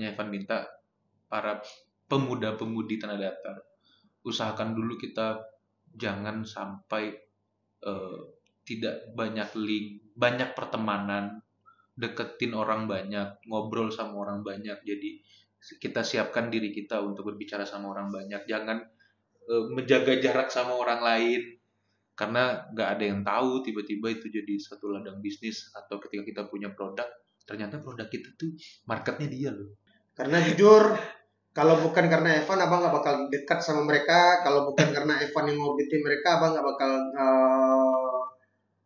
makanya Evan minta para pemuda-pemudi Tanah Datar, usahakan dulu kita jangan sampai tidak banyak link, banyak pertemanan, deketin orang banyak, ngobrol sama orang banyak. Jadi kita siapkan diri kita untuk berbicara sama orang banyak, jangan menjaga jarak sama orang lain, karena nggak ada yang tahu tiba-tiba itu jadi satu ladang bisnis, atau ketika kita punya produk ternyata produk kita tuh marketnya dia loh. Karena jujur, kalau bukan karena Evan, abang nggak bakal dekat sama mereka. Kalau bukan karena Evan yang ngorbitin mereka, abang nggak bakal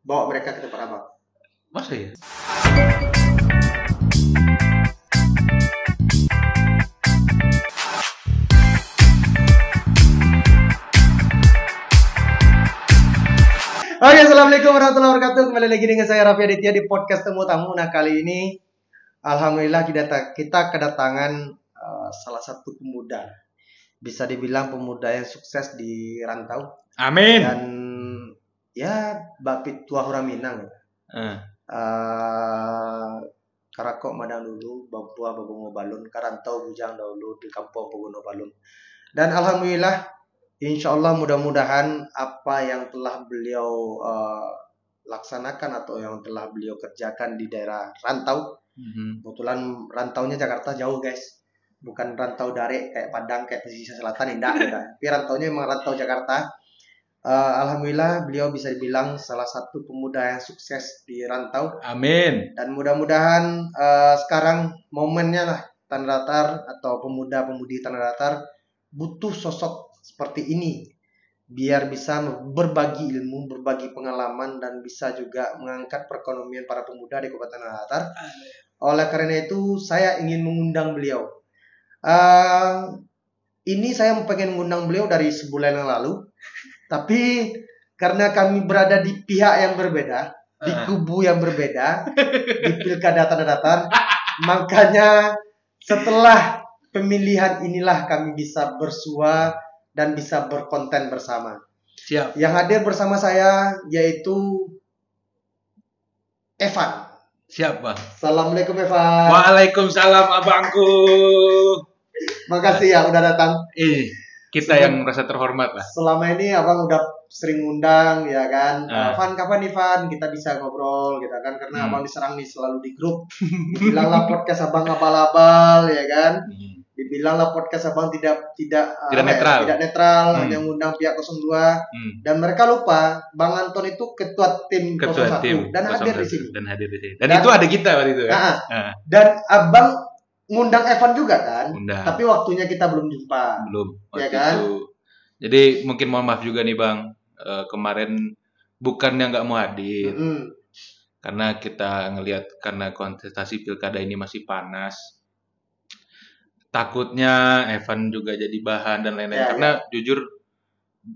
bawa mereka ke tempat abang. Masa ya? Oke, assalamualaikum warahmatullahi wabarakatuh. Kembali lagi dengan saya Raffi Aditya di podcast Temu Tamu. Nah, kali ini alhamdulillah kita kedatangan salah satu pemuda, bisa dibilang pemuda yang sukses di rantau. Amin. Dan ya bapit tua hura Minang. Karakok madang dulu, babua babungo balun, karantau bujang dahulu di kampung Pogono Balun. Dan alhamdulillah, insya Allah mudah-mudahan apa yang telah beliau laksanakan atau yang telah beliau kerjakan di daerah rantau. Kebetulan rantaunya Jakarta jauh guys, bukan rantau dari kayak Padang kayak pesisir selatan, enggak gitu. Tapi rantaunya memang rantau Jakarta. Alhamdulillah beliau bisa dibilang salah satu pemuda yang sukses di rantau. Amin. Dan mudah-mudahan sekarang momennya lah Tanah Datar atau pemuda-pemudi Tanah Datar butuh sosok seperti ini biar bisa berbagi ilmu, berbagi pengalaman, dan bisa juga mengangkat perekonomian para pemuda di Kabupaten Tanah Datar. Oleh karena itu saya ingin mengundang beliau. Ini saya pengen mengundang beliau dari sebulan yang lalu, tapi karena kami berada di pihak yang berbeda, di kubu yang berbeda, di Pilkada Tanah Datar, makanya setelah pemilihan inilah kami bisa bersua dan bisa berkonten bersama. Siap. Yang hadir bersama saya yaitu Evan. Siap, Bang. Assalamualaikum Evan. Waalaikumsalam abangku. Makasih ya udah datang. Kita yang merasa terhormat lah. Selama ini abang udah sering undang ya kan. Van, kapan nih Van kita bisa ngobrol gitu kan, karena abang diserang nih selalu di grup. Dibilanglah podcast abang abal-abal ya kan. Dibilanglah podcast abang tidak netral, hanya ngundang pihak 02. Dan mereka lupa Bang Anton itu ketua tim 01 dan hadir di sini. Dan itu ada kita waktu itu kan. Dan abang ngundang Evan juga kan? Undang. Tapi waktunya kita belum jumpa. Belum. Ya kan? Itu. Jadi mungkin mohon maaf juga nih Bang. Kemarin bukannya nggak mau hadir. Karena kita ngelihat karena kontestasi pilkada ini masih panas. Takutnya Evan juga jadi bahan dan lain-lain. Karena jujur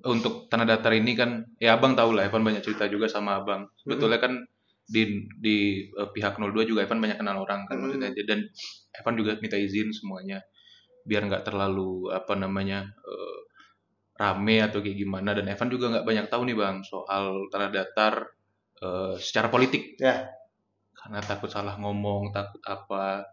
untuk Tanah Datar ini kan, ya Abang tahu lah Evan banyak cerita juga sama Abang. Sebetulnya kan di pihak 02 juga Evan banyak kenal orang kan maksudnya, dan Evan juga minta izin semuanya biar nggak terlalu rame atau kayak gimana. Dan Evan juga nggak banyak tahu nih Bang soal Tanah Datar secara politik karena takut salah ngomong, takut apa.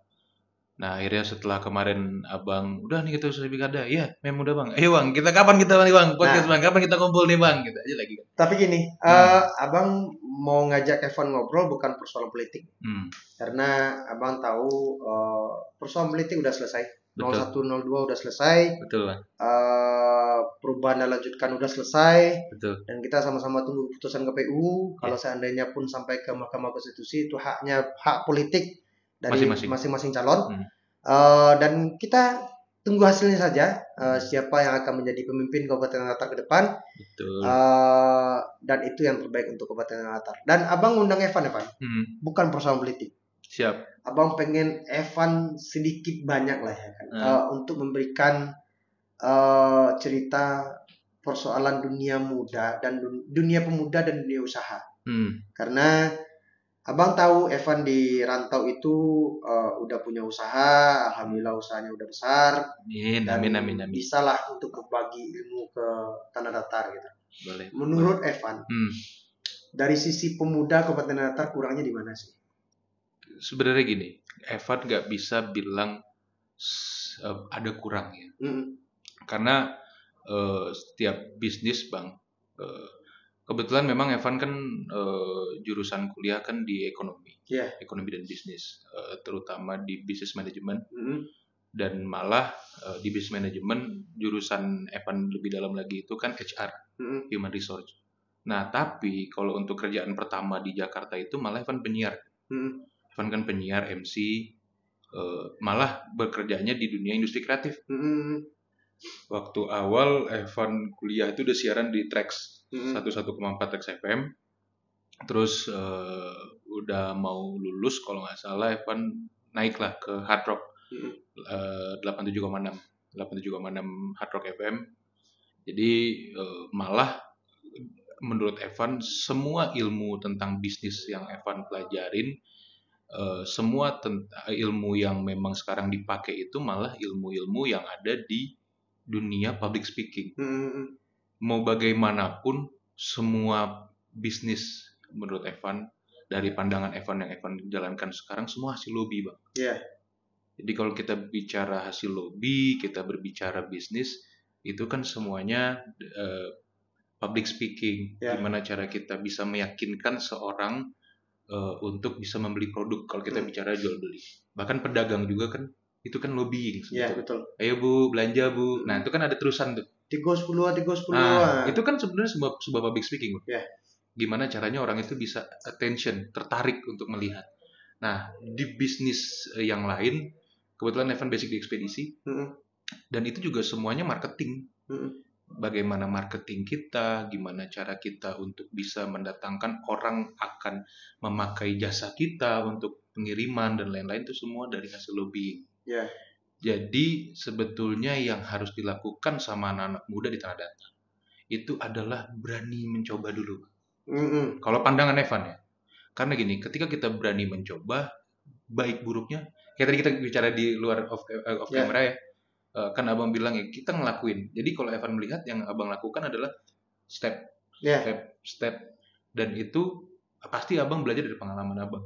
Nah akhirnya setelah kemarin Abang udah nih kita selesai pilkada, ya memang udah Bang, ayo Bang kita kapan kita nih Bang podcast Bang, kapan kita kumpul nih Bang, gitu aja lagi kan. Tapi gini, Abang mau ngajak Evan ngobrol bukan persoalan politik, karena Abang tahu persoalan politik udah selesai. Betul. 01, 02 udah selesai. Betul Bang. Perubahan dan lanjutkan udah selesai. Betul. Dan kita sama-sama tunggu keputusan KPU. Kalau seandainya pun sampai ke Mahkamah Konstitusi, itu hak politik dari masing-masing calon. Dan kita tunggu hasilnya saja, siapa yang akan menjadi pemimpin Kabupaten Tanah Datar ke depan. Betul. Dan itu yang terbaik untuk Kabupaten Tanah Datar. Dan Abang undang Evan bukan persoalan politik. Siap. Abang pengen Evan sedikit banyak lah ya kan, untuk memberikan cerita persoalan dunia muda dan dunia pemuda dan dunia usaha. Karena Abang tahu Evan di rantau itu udah punya usaha, alhamdulillah usahanya udah besar. Amin. Bisa lah untuk berbagi ilmu ke Tanah Datar gitu. Boleh. Menurut Evan, dari sisi pemuda Kabupaten Tanah Datar kurangnya di mana sih? Sebenarnya gini, Evan nggak bisa bilang ada kurangnya. Mm-mm. Karena setiap bisnis bang, kebetulan memang Evan kan jurusan kuliah kan di ekonomi, Yeah. ekonomi dan bisnis, terutama di business management. Mm-mm. Dan malah di business management jurusan Evan lebih dalam lagi itu kan HR, Mm-mm. human resource. Nah tapi kalau untuk kerjaan pertama di Jakarta itu malah Evan penyiar. Mm-mm. Evan kan penyiar, MC, malah bekerjanya di dunia industri kreatif. Mm-mm. Waktu awal Evan kuliah itu udah siaran di Trax Mm-mm. 101,4 Trax FM. Terus udah mau lulus kalau nggak salah Evan naiklah ke Hard Rock. Mm-mm. 87,6 Hard Rock FM. Jadi malah menurut Evan semua ilmu tentang bisnis yang Evan pelajarin, semua ilmu yang memang sekarang dipakai itu malah ilmu-ilmu yang ada di dunia public speaking. Mm-mm. Mau bagaimanapun semua bisnis menurut Evan, dari pandangan Evan yang Evan jalankan sekarang, semua hasil lobby bang. Yeah. Jadi kalau kita bicara hasil lobby, kita berbicara bisnis, itu kan semuanya public speaking. Yeah. Gimana cara kita bisa meyakinkan seorang untuk bisa membeli produk kalau kita bicara jual beli. Bahkan pedagang juga kan itu kan lobbying. Yeah, betul. Ayo Bu, belanja Bu. Nah, itu kan ada terusan tuh. 310. Nah, itu kan sebenarnya sebuah public speaking. Yeah. Gimana caranya orang itu bisa attention, tertarik untuk melihat. Nah, di bisnis yang lain, kebetulan Evan basic di ekspedisi, dan itu juga semuanya marketing. Bagaimana marketing kita, gimana cara kita untuk bisa mendatangkan orang akan memakai jasa kita untuk pengiriman dan lain-lain, itu semua dari hasil lobbying. Yeah. Jadi sebetulnya yang harus dilakukan sama anak-anak muda di Tanah Datar itu adalah berani mencoba dulu. Kalau pandangan Evan ya, karena gini, ketika kita berani mencoba, baik buruknya, kayak tadi kita bicara di luar off camera ya, kan abang bilang ya kita ngelakuin. Jadi kalau Evan melihat yang abang lakukan adalah step, dan itu pasti abang belajar dari pengalaman abang.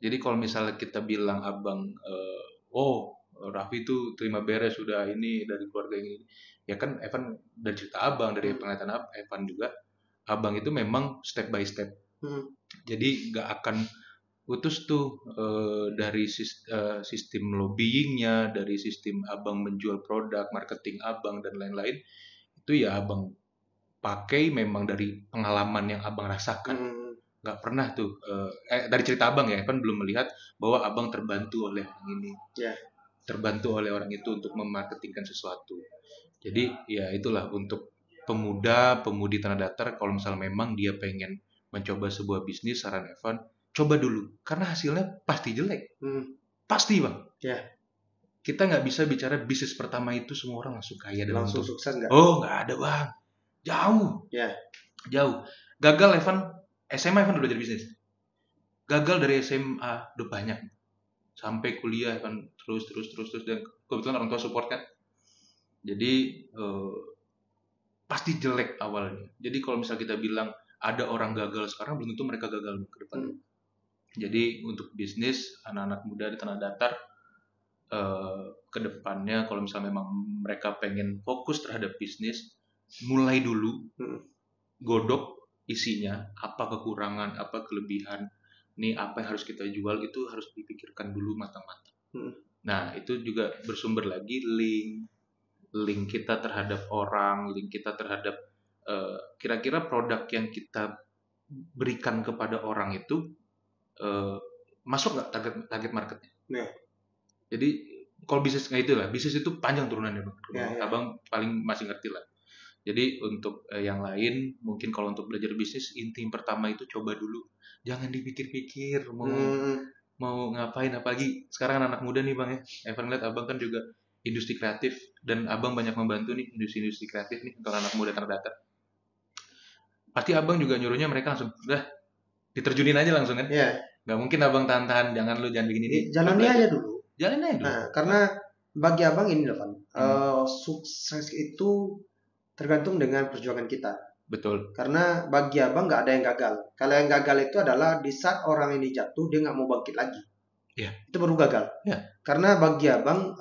Jadi kalau misalnya kita bilang abang, Raffi itu terima beres sudah ini dari keluarga ini, ya kan Evan dari cerita abang, dari penglihatan Evan juga, abang itu memang step by step. Jadi nggak akan putus tuh dari sistem lobbyingnya, dari sistem abang menjual produk, marketing abang dan lain-lain, itu ya abang pakai memang dari pengalaman yang abang rasakan. Nggak pernah tuh dari cerita abang ya, Evan belum melihat bahwa abang terbantu oleh orang ini, terbantu oleh orang itu untuk memarketingkan sesuatu. Jadi ya itulah untuk pemuda-pemudi Tanah Datar, kalau misalnya memang dia pengen mencoba sebuah bisnis, saran Evan, coba dulu, karena hasilnya pasti jelek. Pasti bang. Yeah. Kita nggak bisa bicara bisnis pertama itu semua orang langsung kaya dan langsung sukses nggak? Oh nggak ada bang, jauh. Yeah. Jauh. Gagal Evan, SMA Evan udah belajar bisnis. Gagal dari SMA udah banyak. Sampai kuliah Evan terus dan kebetulan orang tua support kan. Jadi pasti jelek awalnya. Jadi kalau misal kita bilang ada orang gagal sekarang, belum tentu mereka gagal ke depan. Jadi untuk bisnis anak-anak muda di Tanah Datar ke depannya, kalau misalnya memang mereka pengen fokus terhadap bisnis, mulai dulu, godok isinya, apa kekurangan, apa kelebihan, nih apa yang harus kita jual, itu harus dipikirkan dulu matang-matang. Nah itu juga bersumber lagi link kita terhadap orang, link kita terhadap kira-kira produk yang kita berikan kepada orang itu masuk nggak target marketnya. Jadi kalau bisnis nggak itulah, bisnis itu panjang turunannya bang. Abang paling masih ngerti lah. Jadi untuk yang lain, mungkin kalau untuk belajar bisnis, inti pertama itu coba dulu, jangan dipikir-pikir mau ngapain. Apalagi sekarang anak muda nih bang ya, Evan lihat abang kan juga industri kreatif, dan abang banyak membantu nih industri kreatif nih untuk anak muda Tanah Datar. Pasti abang juga nyuruhnya mereka langsung udah diterjunin aja langsung kan? Gak mungkin abang tahan-tahan, jangan begini nih. Jalani aja dulu. Nah, karena bagi abang ini loh, sukses itu tergantung dengan perjuangan kita. Betul. Karena bagi abang nggak ada yang gagal. Kalau yang gagal itu adalah di saat orang ini jatuh, dia nggak mau bangkit lagi. Iya. Itu baru gagal. Iya. Karena bagi abang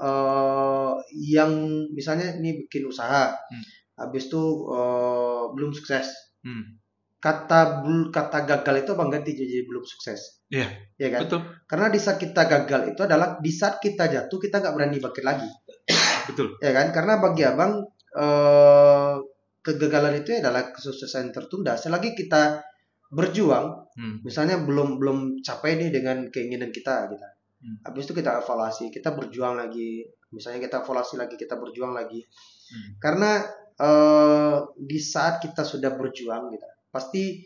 yang misalnya ini bikin usaha, habis itu belum sukses. Kata gagal itu abang ganti jadi belum sukses. Iya. Ya kan? Betul. Karena di saat kita gagal itu adalah di saat kita jatuh kita nggak berani bangkit lagi. Betul. Ya kan? Karena bagi abang kegagalan itu adalah kesuksesan yang tertunda. Selagi kita berjuang, misalnya belum capai nih dengan keinginan kita, gitu. Habis itu kita evaluasi, kita berjuang lagi. Misalnya kita evaluasi lagi, kita berjuang lagi. Karena di saat kita sudah berjuang, gitu, pasti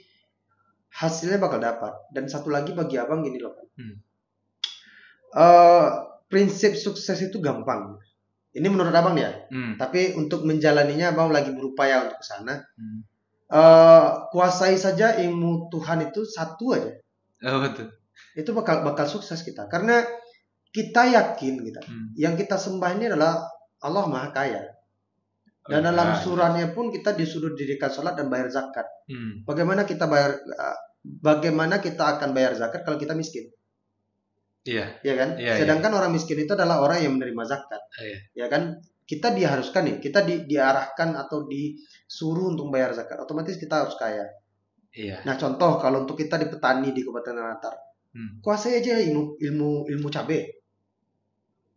hasilnya bakal dapat. Dan satu lagi bagi abang gini loh, prinsip sukses itu gampang. Ini menurut abang ya. Tapi untuk menjalaninya abang lagi berupaya untuk ke sana. Kuasai saja ilmu Tuhan itu satu aja. Oh, betul. Itu bakal sukses kita. Karena kita yakin kita. Yang kita sembah ini adalah Allah Maha Kaya. Dan dalam surahnya pun kita disuruh dirikan sholat dan bayar zakat. Bagaimana kita akan bayar zakat kalau kita miskin? Iya kan? Sedangkan orang miskin itu adalah orang yang menerima zakat. Ya kan? Kita diharuskan nih, kita diarahkan atau disuruh untuk bayar zakat. Otomatis kita harus kaya. Nah, contoh kalau untuk kita di petani di Kabupaten Tanah, kuasai aja ilmu cabai.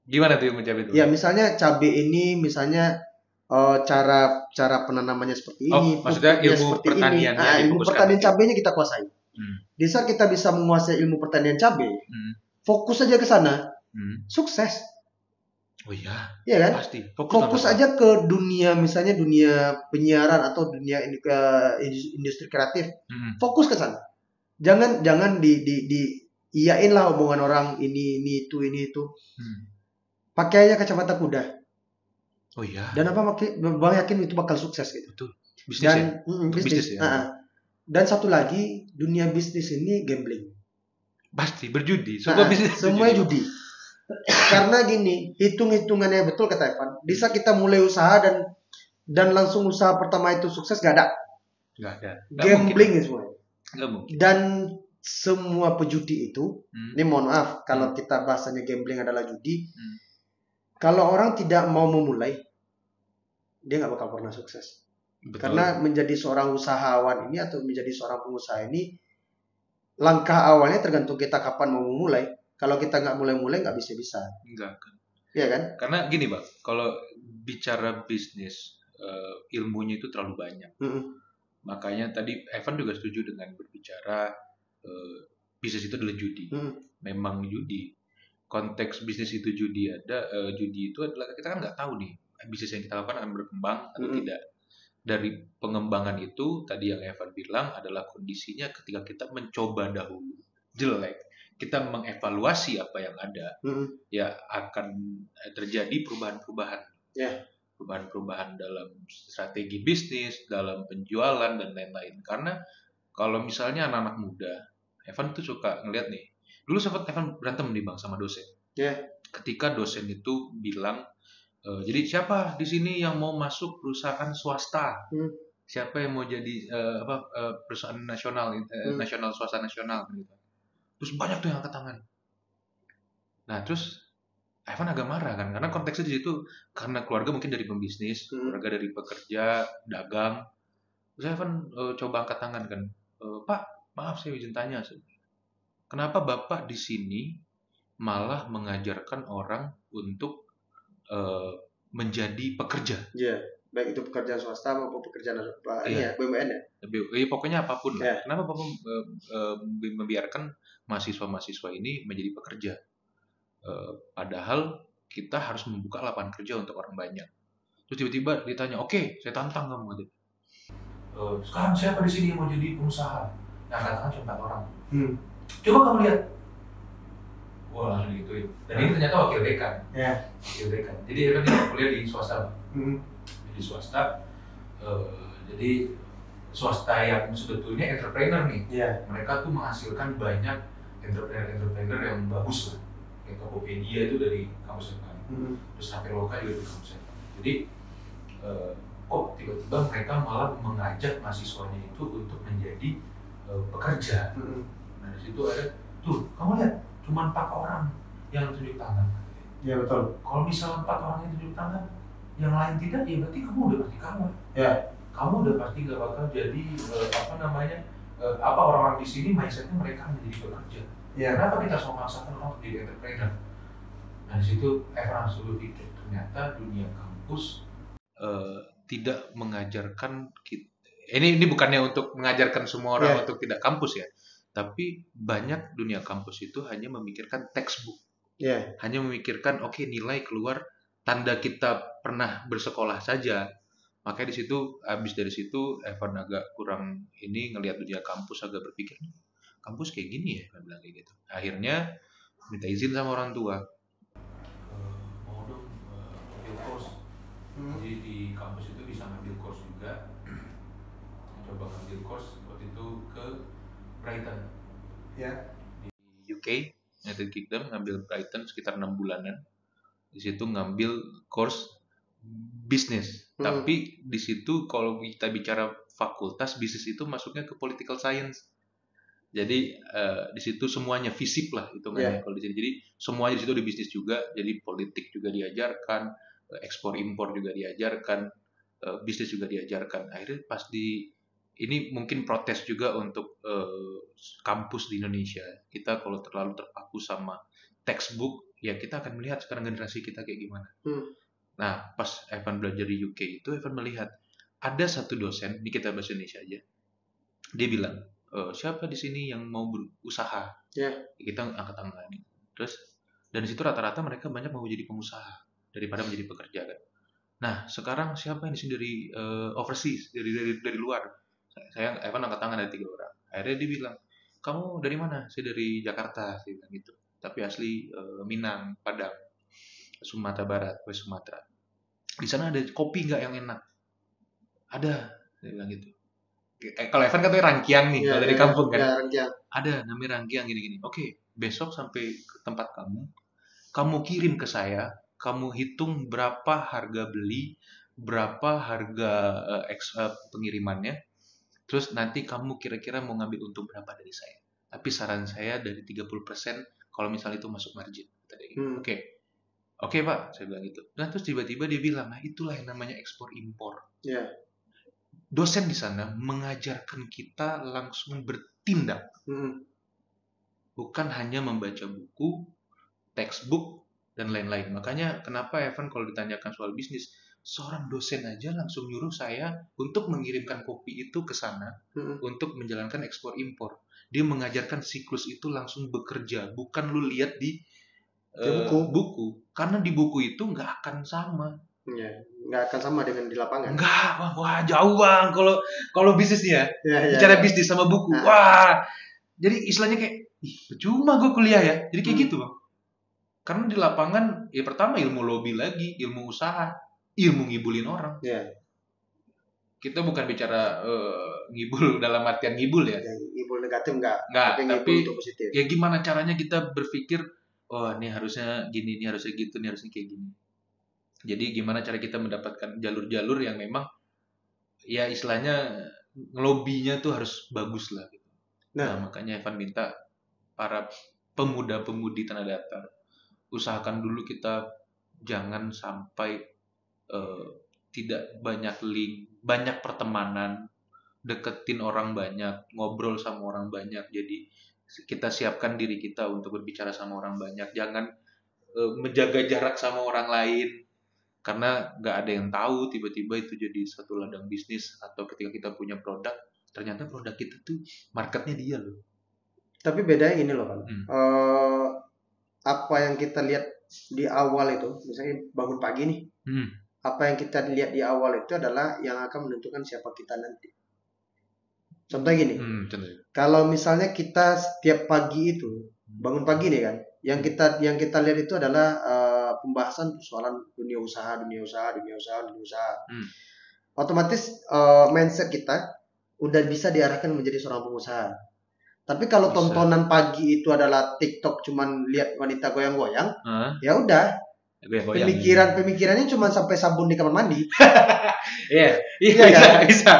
Gimana tuh ilmu cabai itu? Ya, misalnya cabai ini misalnya cara penanamannya seperti ini, maksudnya ilmu pertaniannya. Ilmu pertanian cabainya kita kuasai. Di saat kita bisa menguasai ilmu pertanian cabai, fokus aja ke sana, sukses. Oh iya. Iya kan? Pasti. Fokus aja ke dunia, misalnya dunia penyiaran atau dunia ke industri kreatif. Fokus ke sana. Jangan iyain lah omongan orang ini itu. Pakai aja kacamata kuda. Oh iya. Dan bang yakin itu bakal sukses gitu. Betul. Bisnis. Bisnis ya. Dan satu lagi, dunia bisnis ini gambling. Pasti berjudi. Semua bisnis. Semuanya judi. Karena gini, hitung-hitungannya betul kata Evan. Di saat kita mulai usaha dan langsung usaha pertama itu sukses, gak ada. Gambling semua. Dan semua pejudi itu, ini mohon maaf kalau kita bahasanya gambling adalah judi. Kalau orang tidak mau memulai, dia nggak bakal pernah sukses. Betul. Karena menjadi seorang usahawan ini atau menjadi seorang pengusaha ini, langkah awalnya tergantung kita kapan mau memulai. Kalau kita nggak mulai nggak bisa. Enggak kan? Iya kan? Karena gini bang, kalau bicara bisnis, ilmunya itu terlalu banyak. Makanya tadi Evan juga setuju dengan berbicara bisnis itu adalah judi. Memang judi. Konteks bisnis itu judi judi itu adalah kita kan nggak tahu nih bisnis yang kita lakukan akan berkembang atau tidak. Dari pengembangan itu tadi yang Evan bilang adalah kondisinya ketika kita mencoba dahulu jelek. Kita mengevaluasi apa yang ada, ya akan terjadi perubahan-perubahan, perubahan-perubahan dalam strategi bisnis, dalam penjualan dan lain-lain. Karena kalau misalnya anak-anak muda, Evan tuh suka ngeliat nih, dulu sempat Evan berantem nih bang sama dosen. Ketika dosen itu bilang, jadi siapa di sini yang mau masuk perusahaan swasta? Siapa yang mau jadi perusahaan nasional, nasional swasta nasional gitu. Terus banyak tuh yang angkat tangan. Nah terus Evan agak marah kan, karena konteksnya di situ karena keluarga mungkin dari pembisnis, keluarga dari pekerja, dagang. Terus Evan coba angkat tangan kan, Pak, maaf saya izin tanya, kenapa Bapak di sini malah mengajarkan orang untuk menjadi pekerja? Baik itu pekerjaan swasta maupun pekerjaan BUMN ya. Pokoknya apapun lah. Kenapa Bapak membiarkan mahasiswa-mahasiswa ini menjadi pekerja? Padahal kita harus membuka lapangan kerja untuk orang banyak. Terus tiba-tiba ditanya, oke, saya tantang kamu. Sekarang siapa di sini yang mau jadi pengusaha? Yang katakan cuma 4 orang. Coba kamu lihat. Wah langsung digituin. Dan ini ternyata wakil dekan. Wakil dekan. Jadi dia kuliah di swasta. Di swasta, jadi swasta yang sebetulnya entrepreneur nih, mereka tuh menghasilkan banyak entrepreneur yang bagus lah. Kayak Tokopedia itu dari kampus Depan, terus Traveloka juga dari kampus Depan. Jadi kok tiba-tiba mereka malah mengajak mahasiswanya itu untuk menjadi pekerja. Nah di situ ada, tuh kamu lihat, cuma 4 orang yang tunjuk tangan. Ya betul. Kalau misalnya 4 orang yang tunjuk tangan, yang lain tidak, ya berarti kamu udah pasti kamu. Ya. Kamu udah pasti gak bakal jadi orang-orang di sini mindsetnya mereka menjadi pekerja. Ya. Kenapa kita selalu memaksakan orang untuk jadi entrepreneur? Nah disitu Evan harus dulu pikir, ternyata dunia kampus tidak mengajarkan kita. Ini bukannya untuk mengajarkan semua orang untuk tidak kampus ya, tapi banyak dunia kampus itu hanya memikirkan textbook, hanya memikirkan nilai keluar tanda kita pernah bersekolah saja. Makanya habis dari situ Evan agak kurang ngelihat dunia kampus, agak berpikir kampus kayak gini ya, kan bilang kayak gitu. Akhirnya minta izin sama orang tua. Mau dong ambil course. Jadi di kampus itu bisa ngambil course juga. Coba ngambil course waktu itu ke Brighton. Ya. Di UK, United Kingdom, ngambil Brighton sekitar 6 bulanan. Di situ ngambil course bisnis. Tapi di situ kalau kita bicara fakultas bisnis itu masuknya ke political science. Jadi di situ semuanya FISIP lah hitungannya kalau di sini. Jadi semuanya di situ ada bisnis juga. Jadi politik juga diajarkan, ekspor impor juga diajarkan, bisnis juga diajarkan. Akhirnya pas ini mungkin protes juga untuk kampus di Indonesia. Kita kalau terlalu terpaku sama textbook, ya kita akan melihat sekarang generasi kita kayak gimana. Nah, pas Evan belajar di UK itu, Evan melihat ada satu dosen, ini kita bahasa Indonesia aja. Dia bilang, siapa di sini yang mau berusaha? Kita angkat tangan. Terus dan di situ rata-rata mereka banyak mau jadi pengusaha daripada menjadi pekerja kan. Nah, sekarang siapa yang di sini dari overseas, dari luar? Saya Evan angkat tangan ada 3 orang. Akhirnya dia bilang, kamu dari mana? Saya dari Jakarta, saya bilang gitu. Tapi asli Minang, Padang, Sumatera Barat, West Sumatera. Di sana ada kopi nggak yang enak? Ada, saya bilang gitu. Kalau Evan katanya Rangkiang nih, kalau dari kampung kan. Ada namanya Rangkiang gini-gini. Oke, besok sampai ke tempat kamu kirim ke saya, kamu hitung berapa harga beli, berapa harga pengirimannya. Terus nanti kamu kira-kira mau ngambil untung berapa dari saya. Tapi saran saya dari 30% kalau misalnya itu masuk margin. Oke Pak, saya bilang gitu. Nah terus tiba-tiba dia bilang, nah itulah yang namanya ekspor impor. Dosen di sana mengajarkan kita langsung bertindak. Bukan hanya membaca buku, textbook, dan lain-lain. Makanya kenapa Evan kalau ditanyakan soal bisnis, seorang dosen aja langsung nyuruh saya untuk mengirimkan kopi itu ke sana untuk menjalankan ekspor impor. Dia mengajarkan siklus itu langsung bekerja, bukan lu lihat di buku. Karena di buku itu nggak akan sama. Nggak akan sama dengan di lapangan. Nggak, wah jauh bang. Kalau bisnis ya, bicara bisnis sama buku, wah. Jadi istilahnya kayak, percuma gue kuliah ya. Jadi kayak gitu bang. Karena di lapangan, ya pertama ilmu lobby lagi, ilmu usaha, ilmu ngibulin orang. Kita bukan bicara ngibul dalam artian ngibul ya. Ngibul negatif nggak, tapi ngibul positif. Ya gimana caranya kita berpikir, oh ini harusnya gini, ini harusnya gitu, ini harusnya kayak gini. Jadi gimana cara kita mendapatkan jalur-jalur yang memang ya istilahnya ngelobinya tuh harus bagus lah gitu. Nah makanya Evan minta para pemuda-pemudi Tanah Datar, usahakan dulu kita jangan sampai tidak banyak link, banyak pertemanan, deketin orang banyak, ngobrol sama orang banyak. Jadi kita siapkan diri kita untuk berbicara sama orang banyak. Jangan menjaga jarak sama orang lain, karena nggak ada yang tahu tiba-tiba itu jadi satu ladang bisnis. Atau ketika kita punya produk, ternyata produk kita tuh marketnya dia loh. Tapi bedanya ini loh kan, apa yang kita lihat di awal itu, misalnya bangun pagi nih, apa yang kita lihat di awal itu adalah yang akan menentukan siapa kita nanti. Contohnya gini, kalau misalnya kita setiap pagi itu bangun pagi nih kan, yang kita lihat itu adalah pembahasan persoalan dunia usaha. Otomatis mindset kita udah bisa diarahkan menjadi seorang pengusaha. Tapi kalau tontonan pagi itu adalah TikTok, cuman lihat wanita goyang-goyang, ya udah. Pemikirannya cuma sampai sabun di kamar mandi. Bisa.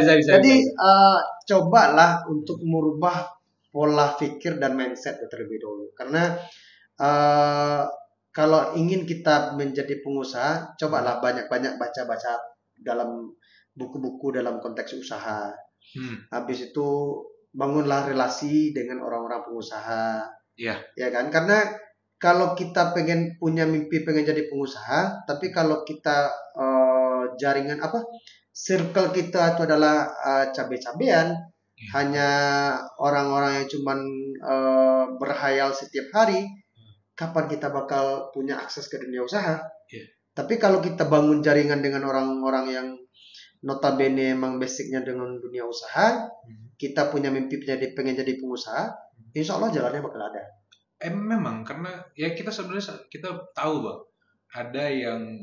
Jadi cobalah untuk merubah pola pikir dan mindset terlebih dahulu. Karena eh, kalau ingin kita menjadi pengusaha, cobalah banyak-banyak baca-baca dalam buku-buku dalam konteks usaha. Habis itu bangunlah relasi dengan orang-orang pengusaha. Iya. Ya kan? Karena kalau kita pengen punya mimpi pengen jadi pengusaha, tapi kalau kita jaringan apa circle kita itu adalah cabe-cabean, hanya orang-orang yang cuman berhayal setiap hari, kapan kita bakal punya akses ke dunia usaha? Tapi kalau kita bangun jaringan dengan orang-orang yang notabene emang basicnya dengan dunia usaha, kita punya mimpi pengen jadi pengusaha, insya Allah jalannya bakal ada. Memang karena ya kita sebenarnya kita tahu Bang, ada yang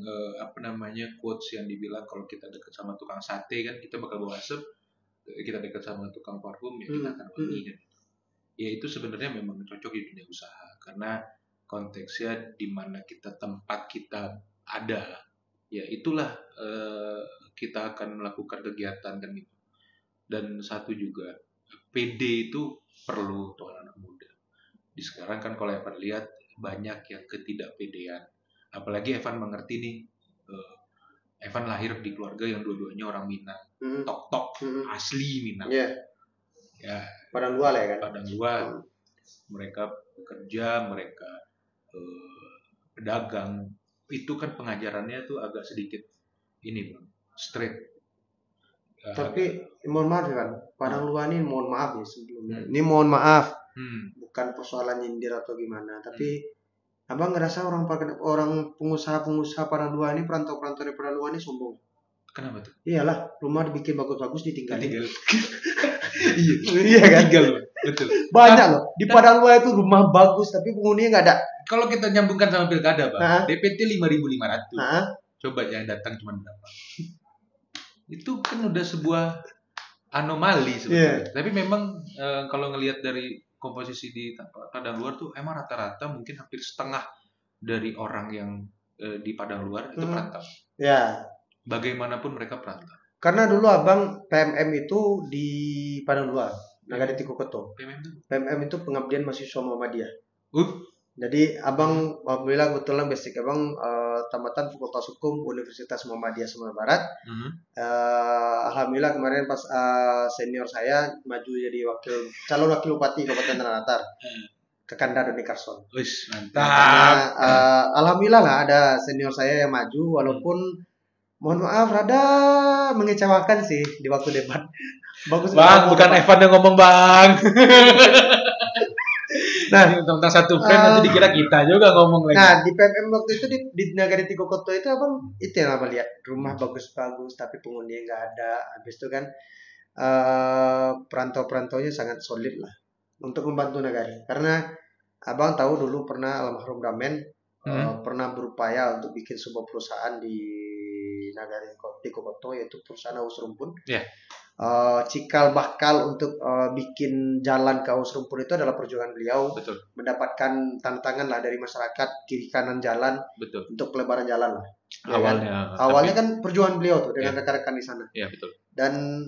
quotes yang dibilang kalau kita dekat sama tukang sate kan kita bakal bau asap, kita dekat sama tukang parfum ya kita akan wangi kan. Ya itu sebenarnya memang cocok di dunia usaha karena konteksnya di mana tempat kita ada, ya itulah kita akan melakukan kegiatan kan gitu. Dan satu juga PD itu perlu untuk anak muda. Di sekarang kan kalau Evan lihat banyak yang ketidakpedean, apalagi Evan mengerti nih, Evan lahir di keluarga yang dua-duanya orang Minang, tok asli Minang. Ya Padang luar ya kan. Padang luar. Mereka bekerja, mereka pedagang, itu kan pengajarannya tuh agak sedikit ini Bang, straight. Tapi mohon maaf kan, Padang luar ini mohon maaf ya sebelumnya. Ini mohon maaf. Bukan persoalan nyindir atau gimana, tapi abang ngerasa orang pengusaha Padang luar ini, perantau-perantau dari Padang luar ini sombong. Kenapa tuh? Iyalah, rumah dibikin bagus-bagus ditinggalin. Iya kan? Betul. Banyak loh di Padang luar itu rumah bagus tapi penghuninya nggak ada. Kalau kita nyambungkan sama pilkada Bang, DPT 5.500. Coba yang datang cuma berapa? Itu kan udah sebuah anomali sebetulnya. Tapi memang kalau ngelihat dari komposisi di Padang luar tuh emang rata-rata mungkin hampir setengah dari orang yang di Padang luar itu perantau. Ya. Bagaimanapun mereka perantau. Karena dulu abang PMM itu di Padang luar, Nagari Tikokoto. PMM itu pengabdian mahasiswa Muhammadiyah. Jadi abang alhamdulillah kebetulan basic abang tamatan Fakultas Hukum Universitas Muhammadiyah Sumatera Barat. Alhamdulillah kemarin pas senior saya maju jadi calon wakil bupati Kabupaten Tanah Datar ke Kanda Doni Karson. Mantap. Alhamdulillah lah ada senior saya yang maju, walaupun mohon maaf rada mengecewakan sih di waktu debat. Bagus Bang, bukan Evan yang ngomong Bang. Nah, tentang satu frame nanti dikira kita juga ngomong lagi. Nah, di PMM waktu itu di Nagari Tikokoto itu abang itu yang abang lihat, rumah bagus-bagus tapi penghuni nggak ada. Habis itu kan perantau-perantaunya sangat solid lah untuk membantu negara. Karena abang tahu dulu pernah almarhum Damen pernah berupaya untuk bikin sebuah perusahaan di Nagari Tikokoto, yaitu perusahaan Aus Rumpun. Cikal bakal untuk bikin jalan ke Aus Rumpun itu adalah perjuangan beliau. Betul. Mendapatkan tantangan lah dari masyarakat kiri kanan jalan. Betul. Untuk pelebaran jalan lah. Awalnya kan perjuangan beliau tuh dengan rekan-rekan di sana. Iya betul. Dan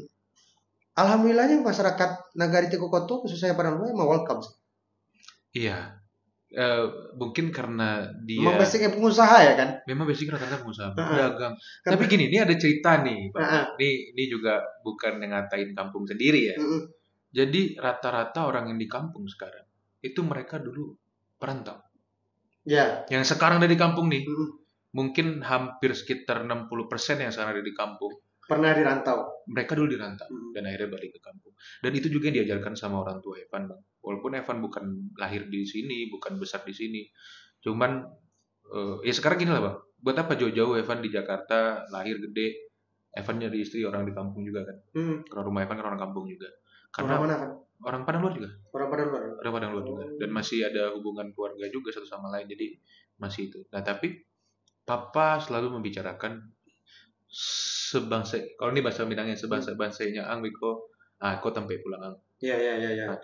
alhamdulillahnya masyarakat Nagari Tikokoto khususnya Padang luar emang welcome sih. Iya. Mungkin karena dia memang basicnya pengusaha ya kan. Memang basicnya rata-rata pengusaha, pedagang. Tapi gini, ini ada cerita nih, Pak. Ini juga bukan ngatain kampung sendiri ya. Jadi rata-rata orang yang di kampung sekarang itu mereka dulu perantau. Ya. Yang sekarang ada di kampung nih, mungkin hampir sekitar 60% yang sekarang ada di kampung pernah dirantau. Mereka dulu dirantau dan akhirnya balik ke kampung. Dan itu juga yang diajarkan sama orang tua Evan, Bang. Walaupun Evan bukan lahir di sini, bukan besar di sini. Cuman ya sekarang gini lah, Bang. Buat apa jauh-jauh Evan di Jakarta, lahir gede. Evan nyari istri orang di kampung juga kan. Karena rumah Evan kan orang kampung juga. Karena orang mana kan? Orang Padang luar juga. Orang Padang luar. Orang Padang luar juga. Dan masih ada hubungan keluarga juga satu sama lain. Jadi masih itu. Nah, tapi Papa selalu membicarakan sebangsa, kalau ini bahasa Minangnya sebangsa-bangsanya ang wiko, kau tempe pulang ang. Iya. Nah,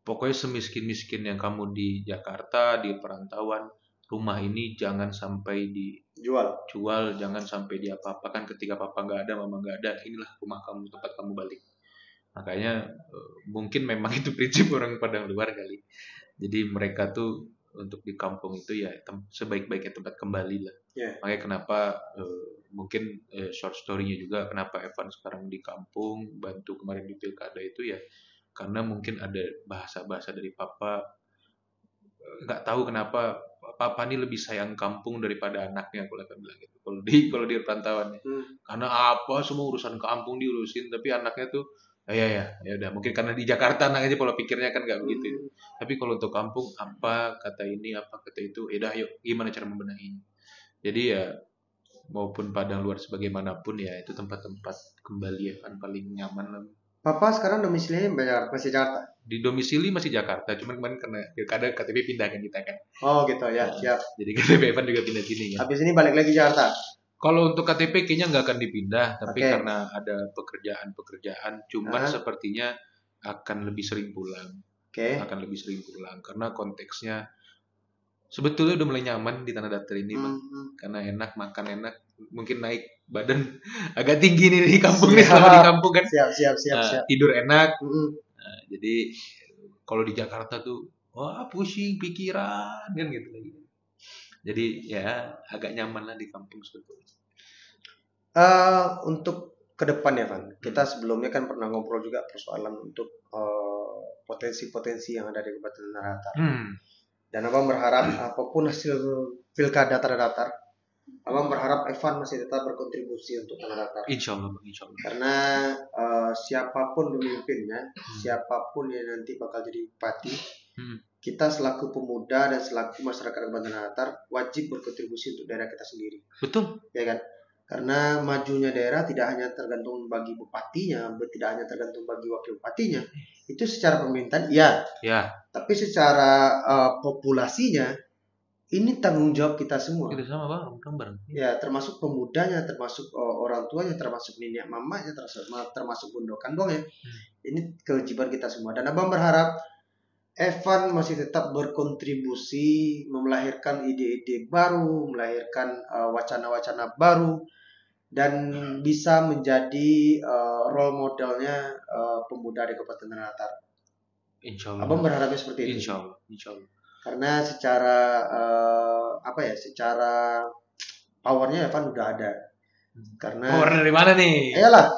pokoknya semiskin-miskin yang kamu di Jakarta, di perantauan, rumah ini jangan sampai dijual, jangan sampai diapa-apakan ketika papa nggak ada, mama nggak ada. Inilah rumah kamu, tempat kamu balik. Makanya mungkin memang itu prinsip orang Padang luar kali. Jadi mereka tuh untuk di kampung itu ya sebaik-baiknya tempat kembali lah. Ya. Makanya kenapa mungkin short story-nya juga kenapa Evan sekarang di kampung bantu kemarin di pilkada itu ya karena mungkin ada bahasa-bahasa dari papa, nggak tahu kenapa papa ini lebih sayang kampung daripada anaknya kalau akan bilang gitu. Kalau di perantauannya. Karena apa semua urusan kampung diurusin tapi anaknya tuh ya udah mungkin karena di Jakarta anaknya pola pikirnya kan nggak begitu. Tapi kalau untuk kampung apa kata ini apa kata itu, ya udah yuk gimana cara membenahinya. Jadi ya maupun Padang luar sebagaimanapun ya itu tempat-tempat kembali ya kan paling nyaman lah. Papa sekarang domisilinya masih Jakarta? Di domisili masih Jakarta, cuman kemarin karena pilkada KTP pindah kan kita kan. Oh gitu ya, siap. Jadi KTP Evan juga pindah sini kan. Habis ini balik lagi Jakarta? Kalau untuk KTP kayaknya nggak akan dipindah, tapi Oke. karena ada pekerjaan-pekerjaan, cuman sepertinya akan lebih sering pulang. Oke. Akan lebih sering pulang karena konteksnya sebetulnya udah mulai nyaman di Tanah Datar ini, Bang. Karena enak, makan enak, mungkin naik badan agak tinggi nih di kampung nih selama di kampung kan. Siap. Tidur enak. Nah, jadi kalau di Jakarta tuh wah pusing pikiran kan gitu lagi. Jadi ya agak nyaman lah di kampung sebetulnya. Untuk ke depan ya Van, kita sebelumnya kan pernah ngobrol juga persoalan untuk potensi-potensi yang ada di Kabupaten Tanah Datar. Dan Abang berharap apapun hasil pilkada Tanah Datar, Abang berharap Evan masih tetap berkontribusi untuk Tanah Datar. Insya Allah, Insya Allah. Karena siapapun pemimpinnya, siapapun yang nanti bakal jadi bupati, kita selaku pemuda dan selaku masyarakat Kabupaten Tanah Datar wajib berkontribusi untuk daerah kita sendiri. Betul. Ya kan? Karena majunya daerah tidak hanya tergantung bagi bupatinya, tidak hanya tergantung bagi wakil bupatinya. Itu secara pemerintahan, ya. Tapi secara populasinya, ini tanggung jawab kita semua. Kita sama bareng. Ya, termasuk pemudanya, termasuk orang tuanya, termasuk nenek mamanya, termasuk bunda kandungnya. Ini kewajiban kita semua. Dan Abang berharap Evan masih tetap berkontribusi, melahirkan ide-ide baru, melahirkan wacana-wacana baru, dan bisa menjadi role modelnya pemuda di Kabupaten Tanah Datar. Insya Allah. Abang berharapnya seperti itu. Insya Allah. Karena secara secara powernya Evan udah ada. Karena power dari mana nih? Iyalah.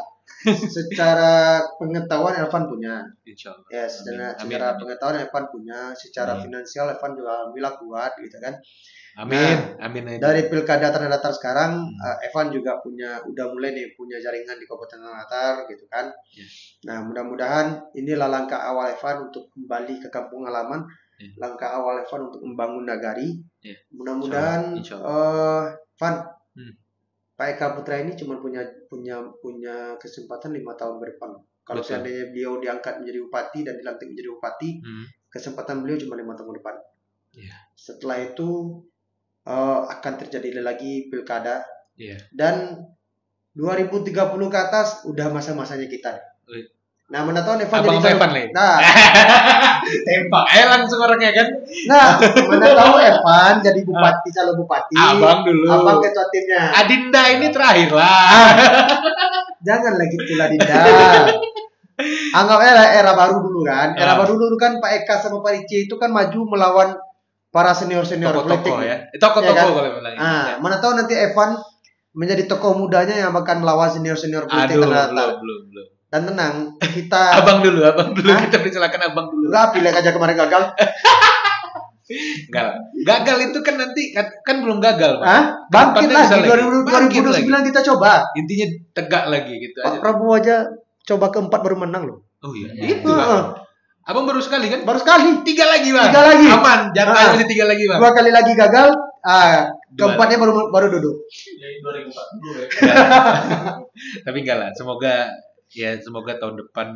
Secara pengetahuan Evan punya. Insya Allah. Ya, secara pengetahuan Evan punya, secara finansial Evan juga alhamdulillah kuat gitu kan. Amin. Dari pilkada Tanah Datar sekarang, Evan juga udah mulai nih punya jaringan di Kabupaten Tanah Datar gitu kan. Nah, mudah-mudahan inilah langkah awal Evan untuk kembali ke kampung halaman, langkah awal Evan untuk membangun nagari. Mudah-mudahan Evan, Pak Eka Putra ini cuma punya kesempatan 5 tahun ke depan. Kalau seandainya beliau diangkat menjadi bupati dan dilantik menjadi bupati, kesempatan beliau cuma 5 tahun ke depan. Setelah itu akan terjadi lagi pilkada, dan 2030 ke atas udah masa-masanya kita. Nah, mana tahu Evan jadi Evan nih. Nah, tembak langsung orangnya kan. Nah, mana tahu Evan jadi bupati, calon bupati. Abang dulu. Abang ketua timnya. Adinda ini terakhir lah. Jangan lagi pula Dinda. Anggapnya era baru dulu kan. Era baru dulu kan Pak Eka sama Pak Rici itu kan maju melawan para senior-senior politik ya. Tokoh-tokoh kan? kalau bilang. Mana tahu nanti Evan menjadi tokoh mudanya yang akan melawan senior-senior politik Tanah Datar. Belum. Dan tenang, kita abang dulu. Kita persilakan abang dulu. Lah, pilih aja kemarin gagal. Gagal itu kan nanti kan belum gagal, Pak. Bangkit lagi 2029 kita coba. Intinya tegak lagi gitu Pak Prabowo aja coba keempat baru menang loh. Oh iya. Itu. Abang baru sekali kan? Baru sekali. 3 lagi, Bang. 3 lagi. Aman, jangan masih 3 lagi, Bang. 2 kali lagi gagal, keempatnya baru duduk. Ya 2040 ya. Tapi enggak lah, semoga tahun depan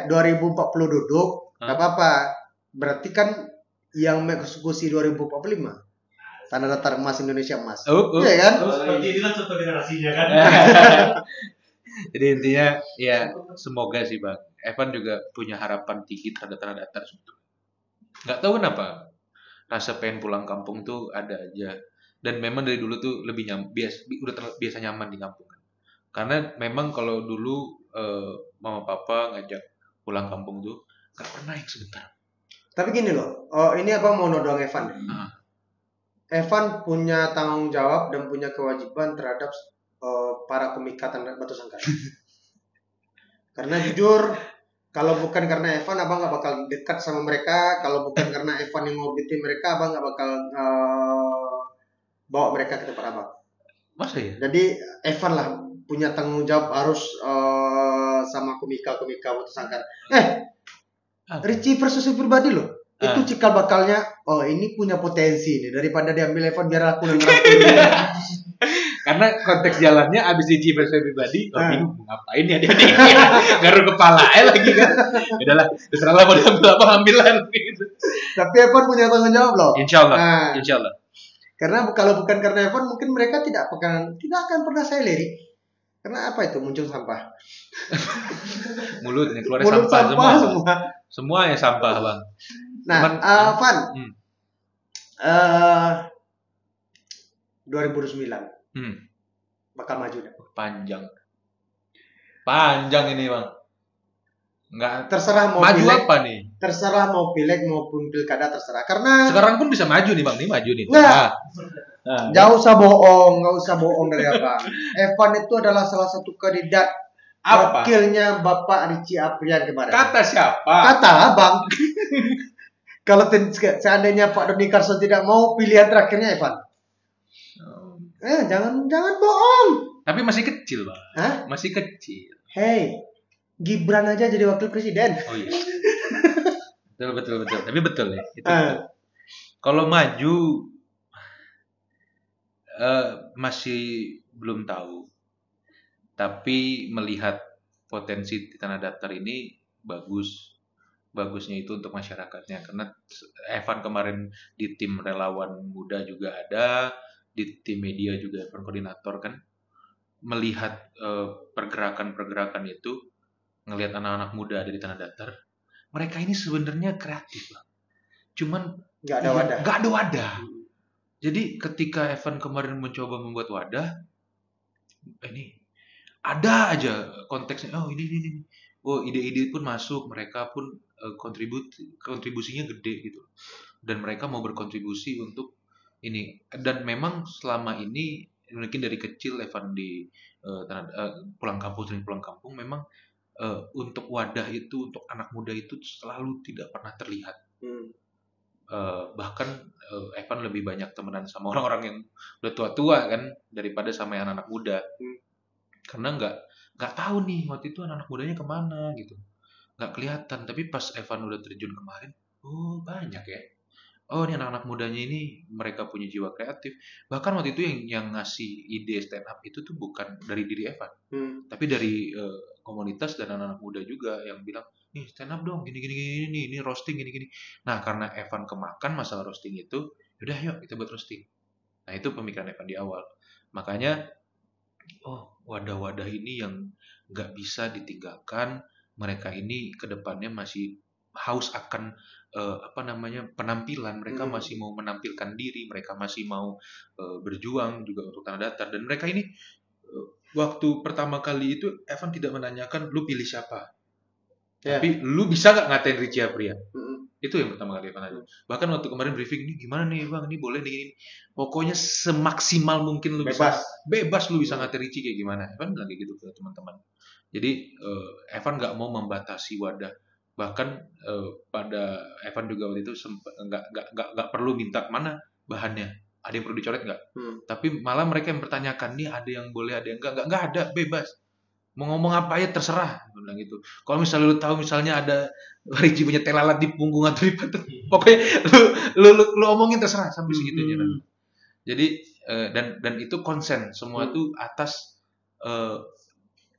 2040 duduk, enggak apa-apa. Berarti kan yang mengeksekusi 2045 Tanah Datar Emas Indonesia Emas. Iya kan? Seperti ini kan satu generasinya kan. Jadi intinya ya semoga sih Bang. Evan juga punya harapan tinggi terhadap Tanah Datar sebetulnya. Nggak tahu kenapa rasa pengen pulang kampung tuh ada aja. Dan memang dari dulu tuh lebih udah biasa nyaman di kampung kan. Karena memang kalau dulu mama papa ngajak pulang kampung tuh gak pernah yang sebentar. Tapi gini loh, ini abang mau nodong Evan. Ah. Evan punya tanggung jawab dan punya kewajiban terhadap para pemikatan batu sangkar. Karena jujur, kalau bukan karena Evan, abang nggak bakal dekat sama mereka. Kalau bukan karena Evan yang ngobitin mereka, abang nggak bakal bawa mereka ke tempat abang. Masa ya? Jadi Evan lah punya tanggung jawab harus sama komika batu sangkar. Richie versus pribadi loh. Itu cikal bakalnya, oh ini punya potensi nih, daripada diambil Evan biar aku yang ngerangkul dia. Karena konteks jalannya abis Richie versus pribadi, bingung mau ngapain ya dia garu kepala lagi kan. Udahlah, terserah lah mau diambil apa ambil lah gitu. Tapi Evan punya tanggung jawab loh. Insya Allah. Karena kalau bukan karena Evan, mungkin mereka tidak akan pernah saya lirik. Karena apa itu muncul sampah? Mulut nih keluar sampah semua. Semua yang sampah bang. Nah, Van, 2009 bakal maju deh. Panjang ini bang. Nggak terserah mau maju pilek, apa nih? Terserah mau pileg maupun pilkada terserah. Karena sekarang pun bisa maju nih bang, nih maju nih. Nggak usah bohong dari abang. Evan itu adalah salah satu kandidat wakilnya Bapak Richie Aprian kemarin. Kata siapa? Kata abang. Kalau seandainya Pak Doni Karson tidak mau, pilihan terakhirnya Evan. Jangan bohong. Tapi masih kecil bang. Hah? Masih kecil. Hey, Gibran aja jadi wakil presiden. Oh iya. betul. Tapi betul ya. Itu betul. Kalau maju masih belum tahu. Tapi melihat potensi di Tanah Datar ini bagusnya itu untuk masyarakatnya. Karena Evan kemarin di tim relawan muda juga ada, di tim media juga Evan koordinator kan. Melihat pergerakan itu, ngelihat anak-anak muda ada di Tanah Datar, mereka ini sebenarnya kreatif bang. Cuman nggak ada wadah. Jadi ketika Evan kemarin mencoba membuat wadah, ini ada aja konteksnya. Oh ini. Oh ide-ide pun masuk, mereka pun kontribusinya gede gitu. Dan mereka mau berkontribusi untuk ini. Dan memang selama ini mungkin dari kecil Evan di pulang kampung memang untuk wadah itu, untuk anak muda itu selalu tidak pernah terlihat. Bahkan Evan lebih banyak temenan sama orang-orang yang udah tua-tua kan daripada sama yang anak muda. Karena nggak tahu nih waktu itu anak mudanya kemana gitu, nggak kelihatan. Tapi pas Evan udah terjun kemarin, oh banyak ya. Oh ini anak-anak mudanya ini mereka punya jiwa kreatif. Bahkan waktu itu yang ngasih ide stand up itu tuh bukan dari diri Evan, tapi dari komunitas dan anak-anak muda juga yang bilang, nih stand up dong, gini ini roasting gini. Nah karena Evan kemakan masalah roasting itu, udah yuk kita buat roasting. Nah itu pemikiran Evan di awal. Makanya wadah-wadah ini yang nggak bisa ditinggalkan. Mereka ini kedepannya masih haus akan penampilan. Mereka masih mau menampilkan diri, mereka masih mau berjuang juga untuk Tanah Datar. Dan mereka ini waktu pertama kali itu Evan tidak menanyakan lu pilih siapa, tapi lu bisa nggak ngatain Richie Aprian. Itu yang pertama kali Evan aja. Bahkan waktu kemarin briefing, ini gimana nih bang, ini boleh nih, pokoknya semaksimal mungkin lu bebas lu bisa ngatain Richie kayak gimana. Evan bilang kayak gitu ke teman-teman. Jadi Evan nggak mau membatasi wadah. Bahkan pada Evan juga waktu itu nggak perlu minta mana bahannya, ada yang perlu dicoret nggak. Tapi malah mereka yang bertanyakan, nih ada yang boleh, ada yang nggak ada, bebas. Mau ngomong apa aja terserah, bilang gitu. Kalau misalnya lu tahu misalnya ada Richie punya telalat di punggung atau di patut, pokoknya lu omongin terserah sampai segitunya. Jadi dan itu konsen semua itu atas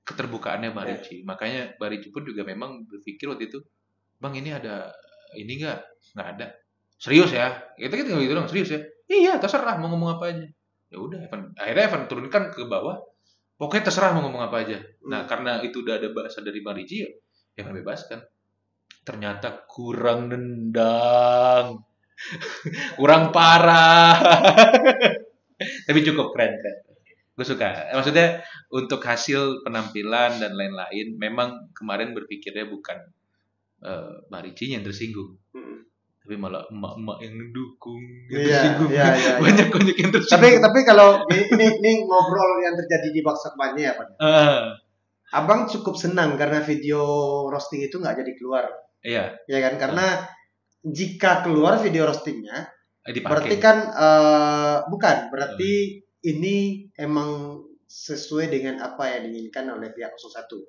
keterbukaannya Mbak Richie. Makanya Mbak Richie pun juga memang berpikir waktu itu, bang ini ada ini nggak ada, serius ya, kita gitu dong, serius ya, iya terserah mau ngomong apa aja. Ya udah akhirnya Evan turunkan ke bawah, pokoknya terserah mau ngomong apa aja. Nah karena itu udah ada bahasa dari Mbak Richie, ya Evan bebaskan. Ternyata kurang nendang, kurang parah, tapi cukup keren. Gue suka. Maksudnya untuk hasil penampilan dan lain-lain, memang kemarin berpikirnya bukan Marici yang tersinggung, Mm. tapi malah emak-emak yang mendukung yang Iya, tersinggung. iya, iya. Banyak yang tersinggung. Tapi kalau ini ngobrol yang terjadi di Baksak Banyak ya, Pak. Abang cukup senang karena video roasting itu nggak jadi keluar, Iya, ya kan? Karena jika keluar video roastingnya, berarti dipakai. kan bukan, berarti ini emang sesuai dengan apa yang diinginkan oleh pihak 01.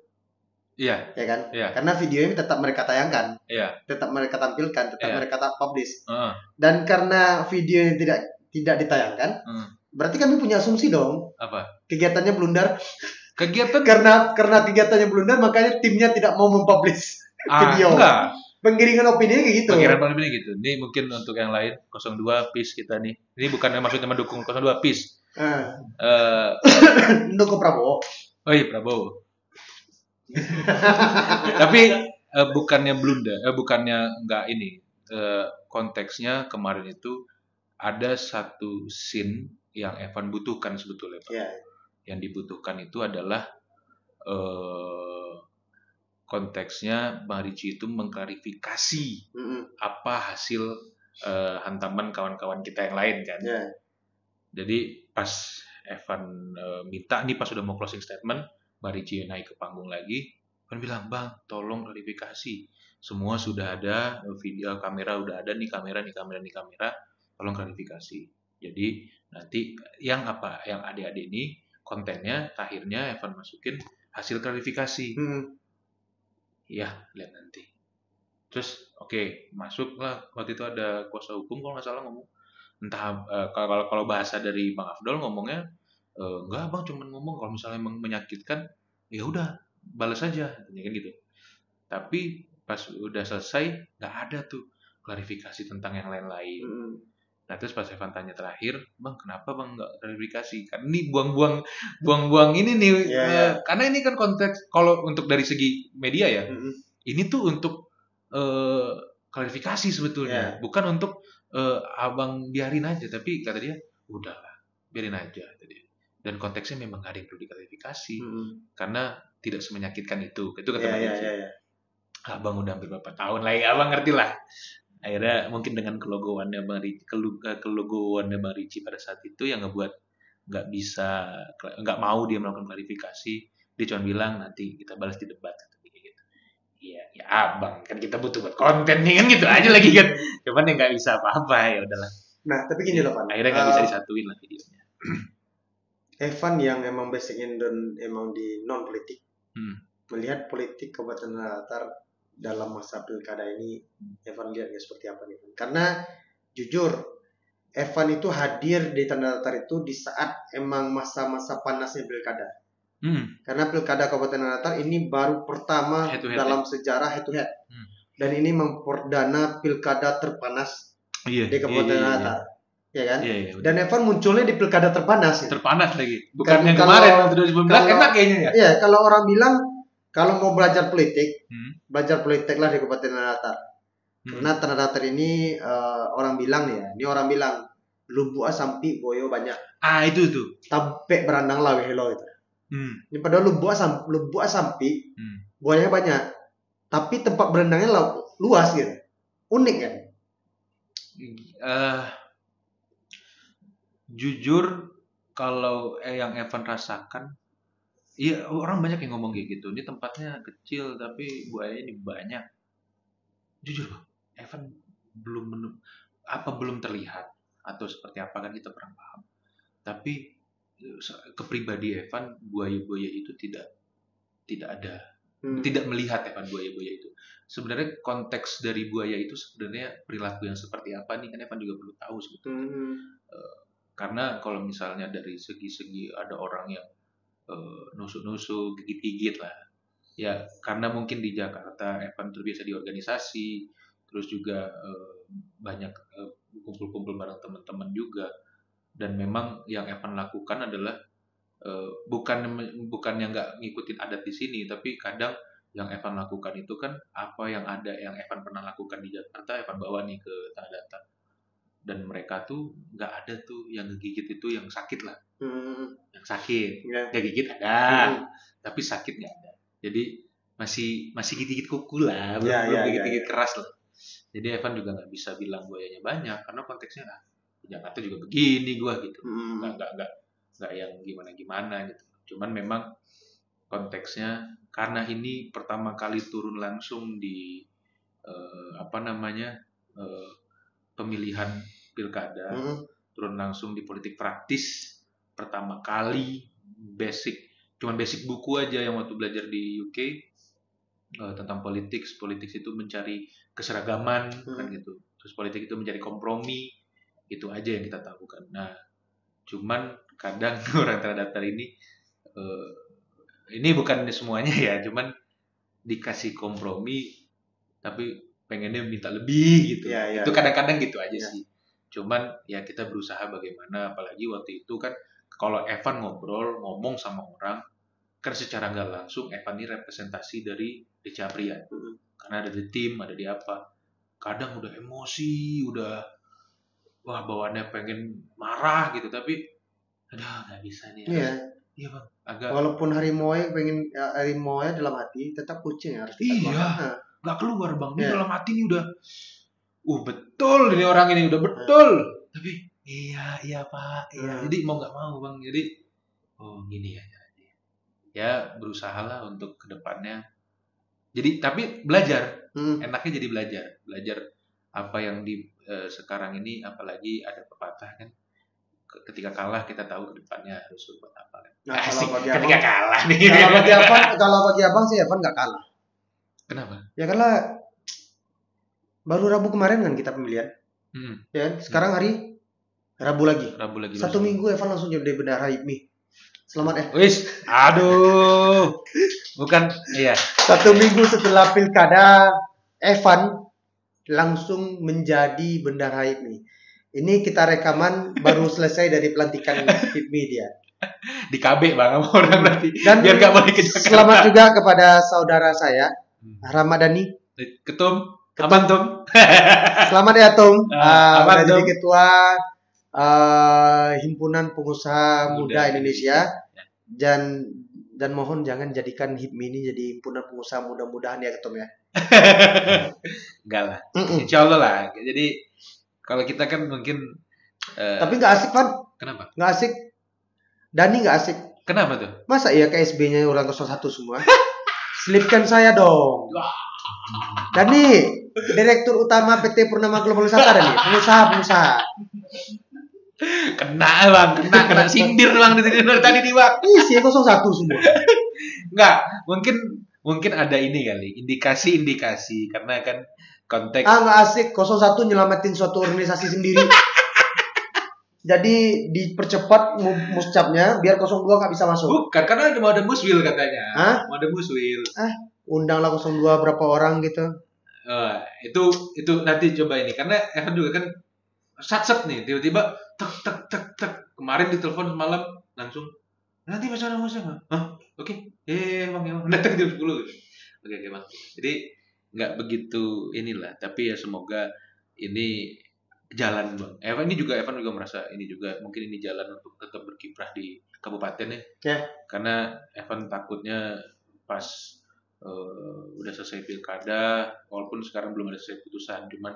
Iya, Ya kan? iya, Karena video ini tetap mereka tayangkan, iya. tetap mereka tampilkan, tetap Iya. mereka publish. Heeh. Dan karena video ini tidak ditayangkan, berarti kami punya asumsi dong, Apa? kegiatannya blunder. Kegiatan Karena kegiatannya blunder, makanya timnya tidak mau mempublish video. enggak. Penggiringan opini kayak gitu. Pengiraan ini gitu. Ini mungkin untuk yang lain 02 PIS kita nih. Ini bukan maksudnya mendukung 02 PIS. Mendukung Prabowo. Oh iya Prabowo. Tapi bukannya blunder, bukannya enggak ini. Konteksnya kemarin itu ada satu scene yang Evan butuhkan sebetulnya, Pak. Yeah. Yang dibutuhkan itu adalah konteksnya Bang Ricci itu mengklarifikasi apa hasil hantaman kawan-kawan kita yang lain kan. Yeah. Jadi pas Evan minta nih pas sudah mau closing statement, Bang Ricci naik ke panggung lagi, Evan bilang, "Bang, tolong klarifikasi. Semua sudah ada, video kamera udah ada nih, kamera, tolong klarifikasi." Jadi nanti yang adik-adik ini kontennya akhirnya Evan masukin hasil klarifikasi. Ya, lihat nanti. Terus oke, masuklah. Waktu itu ada kuasa hukum kalau nggak salah ngomong. Entah kalau bahasa dari Bang Afdol ngomongnya enggak, Bang, cuma ngomong kalau misalnya emang menyakitkan, ya udah balas aja, kan gitu. Tapi pas udah selesai nggak ada tuh klarifikasi tentang yang lain-lain. Nah terus pas Evan tanya terakhir, "Bang, kenapa Bang nggak klarifikasi? Karena ini buang-buang ini nih." Karena ini kan konteks kalau untuk dari segi media ya, ini tuh untuk klarifikasi sebetulnya, bukan untuk abang biarin aja. Tapi kata dia, udahlah, biarin aja. Dan konteksnya memang nggak ada yang perlu diklarifikasi, karena tidak semenyakitkan itu. Itu kata Bang Ricci. Abang udah hampir berapa tahun lah ya, abang ngerti lah. Akhirnya mungkin dengan kelogoannya Bang Ricci pada saat itu yang ngebuat nggak mau dia melakukan klarifikasi. Dia cuma bilang nanti kita balas di debat gitu. Iya, ya abang kan kita butuh buat konten nih kan gitu aja lagi kan. Cuman ya nggak bisa apa-apa, ya udahlah. Nah tapi gini loh Pak. Akhirnya nggak bisa disatuin lah videonya. Evan yang emang basicnya dan emang di non politik, melihat politik Kabupaten Latar dalam masa pilkada ini, Evan lihatnya seperti apa nih? Karena jujur, Evan itu hadir di Tanah Datar itu di saat emang masa-masa panasnya pilkada. Karena pilkada Kabupaten Datar ini baru pertama dalam sejarah head to head. Dan ini memperdana pilkada terpanas di Kabupaten Datar. Ya kan? Dan Evan munculnya di pilkada terpanas. Terpanas lagi. Bukan yang kemarin 2019 enak kayaknya ya. Iya, kalau orang bilang kalau mau belajar politik, belajar politiklah di Kabupaten Tanah Datar. Karena Tanah Datar ini orang bilang Lumbua sampi boyo banyak. Itu tuh. Tampek berandang lah wehelo itu. Ini padahal Lumbua sampi buaya banyak. Tapi tempat berandangnya luas gitu. Unik kan? Jujur kalau yang Evan rasakan, iya, orang banyak yang ngomong kayak gitu. Ini tempatnya kecil tapi buayanya ini banyak. Jujur, Evan belum terlihat atau seperti apa kan kita kurang paham. Tapi kepribadi Evan, buaya-buaya itu tidak ada. Tidak melihat Evan buaya-buaya itu. Sebenarnya konteks dari buaya itu sebenarnya perilaku yang seperti apa nih, kan Evan juga perlu tahu sebetulnya. Karena kalau misalnya dari segi-segi ada orang yang nusuk-nusuk, gigit-gigit lah. Ya, karena mungkin di Jakarta Evan terbiasa di organisasi, terus juga banyak kumpul-kumpul bareng teman-teman juga. Dan memang yang Evan lakukan adalah bukannya nggak ngikutin adat di sini, tapi kadang yang Evan lakukan itu kan apa yang ada yang Evan pernah lakukan di Jakarta, Evan bawa nih ke Tanah Datar. Dan mereka tuh nggak ada tuh yang ngegigit itu yang sakit lah. Yang sakit, Ya. nggak gigit ada, tapi sakit nggak ada. Jadi masih gigit-gigit kuku lah, belum Ya, ya, gigit-gigit ya. keras lah. Jadi Evan juga nggak bisa bilang buayanya banyak karena konteksnya di Jakarta juga begini gua gitu, nggak yang gimana gitu. Cuman memang konteksnya karena ini pertama kali turun langsung di pemilihan pilkada, turun langsung di politik praktis pertama kali, cuman basic buku aja yang waktu belajar di UK tentang politik itu mencari keseragaman kan gitu, terus politik itu mencari kompromi, itu aja yang kita tahu kan. Nah cuman kadang orang terdaftar ini bukan semuanya ya, cuman dikasih kompromi tapi pengennya minta lebih gitu. Ya, Itu kadang-kadang gitu aja Ya. sih. Cuman ya kita berusaha bagaimana, apalagi waktu itu kan kalau Evan ngomong sama orang kan secara nggak langsung Evan ini representasi dari DC Aprian. Karena ada di tim, ada di apa. Kadang udah emosi, udah wah bawaannya pengen marah gitu, tapi aduh nggak bisa nih. Iya bang, agak Walaupun harimau dalam hati tetap kucing harus kita keluarkan. nggak keluar bang. Ini Iya. dalam hati ini udah, betul ini orang ini udah betul. Tapi iya pak, iya. Jadi mau nggak mau bang, jadi gini ya. Ya berusahalah untuk kedepannya. Jadi tapi belajar, enaknya jadi belajar apa yang di sekarang ini, apalagi ada pepatah kan. Ketika kalah kita tahu kedepannya harus berbuat apa kan. Nah, kalau bagi ketika abang, kalah nih. kalau bagi abang sih Evan nggak kalah. Kenapa? Ya karena baru Rabu kemarin kan kita pemilihan. Ya, sekarang hari Rabu lagi. Satu minggu Evan langsung jadi bendahara HIPMI. Selamat ya. Wis, aduh. Bukan, iya. 1 minggu setelah pilkada, Evan langsung menjadi bendahara HIPMI. Ini kita rekaman baru selesai dari pelantikan HIPMI dia. Di KB bang, orang berarti. Dan biar gak boleh ke Jakarta. Selamat juga kepada saudara saya, Ramadhani. Ketum, aman Tum. Selamat ya Tum. Aman, Jadi Tum. ketua Himpunan Pengusaha Muda Indonesia. Dan mohon jangan jadikan HIPMI ini jadi himpunan pengusaha mudah-mudahan ya Ketum ya. Enggak lah. Insya Allah lah. Jadi kalau kita kan mungkin tapi nggak asik Pan. Kenapa? Nggak asik. Dani nggak asik. Kenapa tuh? Masa iya KSB-nya orang 01 semua? Selipkan saya dong. Dani, Direktur Utama PT Purnama Global Wisata Dani, pengusaha. Kena sindir bang di sini dari tadi nih bang. Isi 01 semua. Enggak, mungkin ada ini kali, indikasi karena kan konteks. Nggak asik 01 nyelamatin suatu organisasi sendiri. Jadi dipercepat muscapnya biar 02 nggak bisa masuk. Bukan, karena mau ada muswil katanya. Mau ada muswil. Undanglah 02 berapa orang gitu. Itu nanti coba ini karena Evan juga kan sat nih tiba-tiba tek kemarin ditelepon malam langsung nanti masih ada musik nggak? Oke. Bang datang jam 10 gitu. Oke bang. Jadi nggak begitu inilah, tapi ya semoga ini jalan bang. Evan juga merasa ini juga mungkin ini jalan untuk tetap berkiprah di kabupaten ya. Karena Evan takutnya pas udah selesai pilkada, walaupun sekarang belum ada selesai putusan, cuman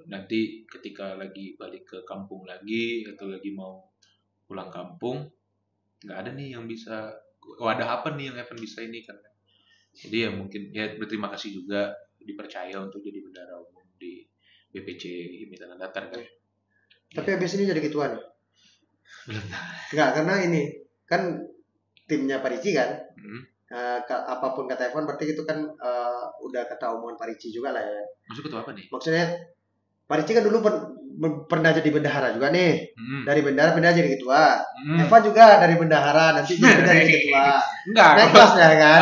nanti ketika lagi balik ke kampung lagi atau lagi mau pulang kampung, nggak ada nih yang bisa wadah apa nih yang Evan bisa ini kan. Jadi ya mungkin ya berterima kasih juga dipercaya untuk jadi bendahara umum di BPC HIPMI Tanah Datar kan. Tapi habis ini jadi ketua nih? Belum. Enggak, karena ini kan timnya Pak Ricci kan. Apapun kata Evan berarti itu kan udah kata omongan Pak Ricci juga lah ya. Maksud ketua apa nih? Maksudnya Pak Ricci kan dulu pernah jadi bendahara juga nih. Dari bendahara pindah jadi ketua. Evan juga dari bendahara nanti jadi ketua. Enggak. Naik kelas ya kan?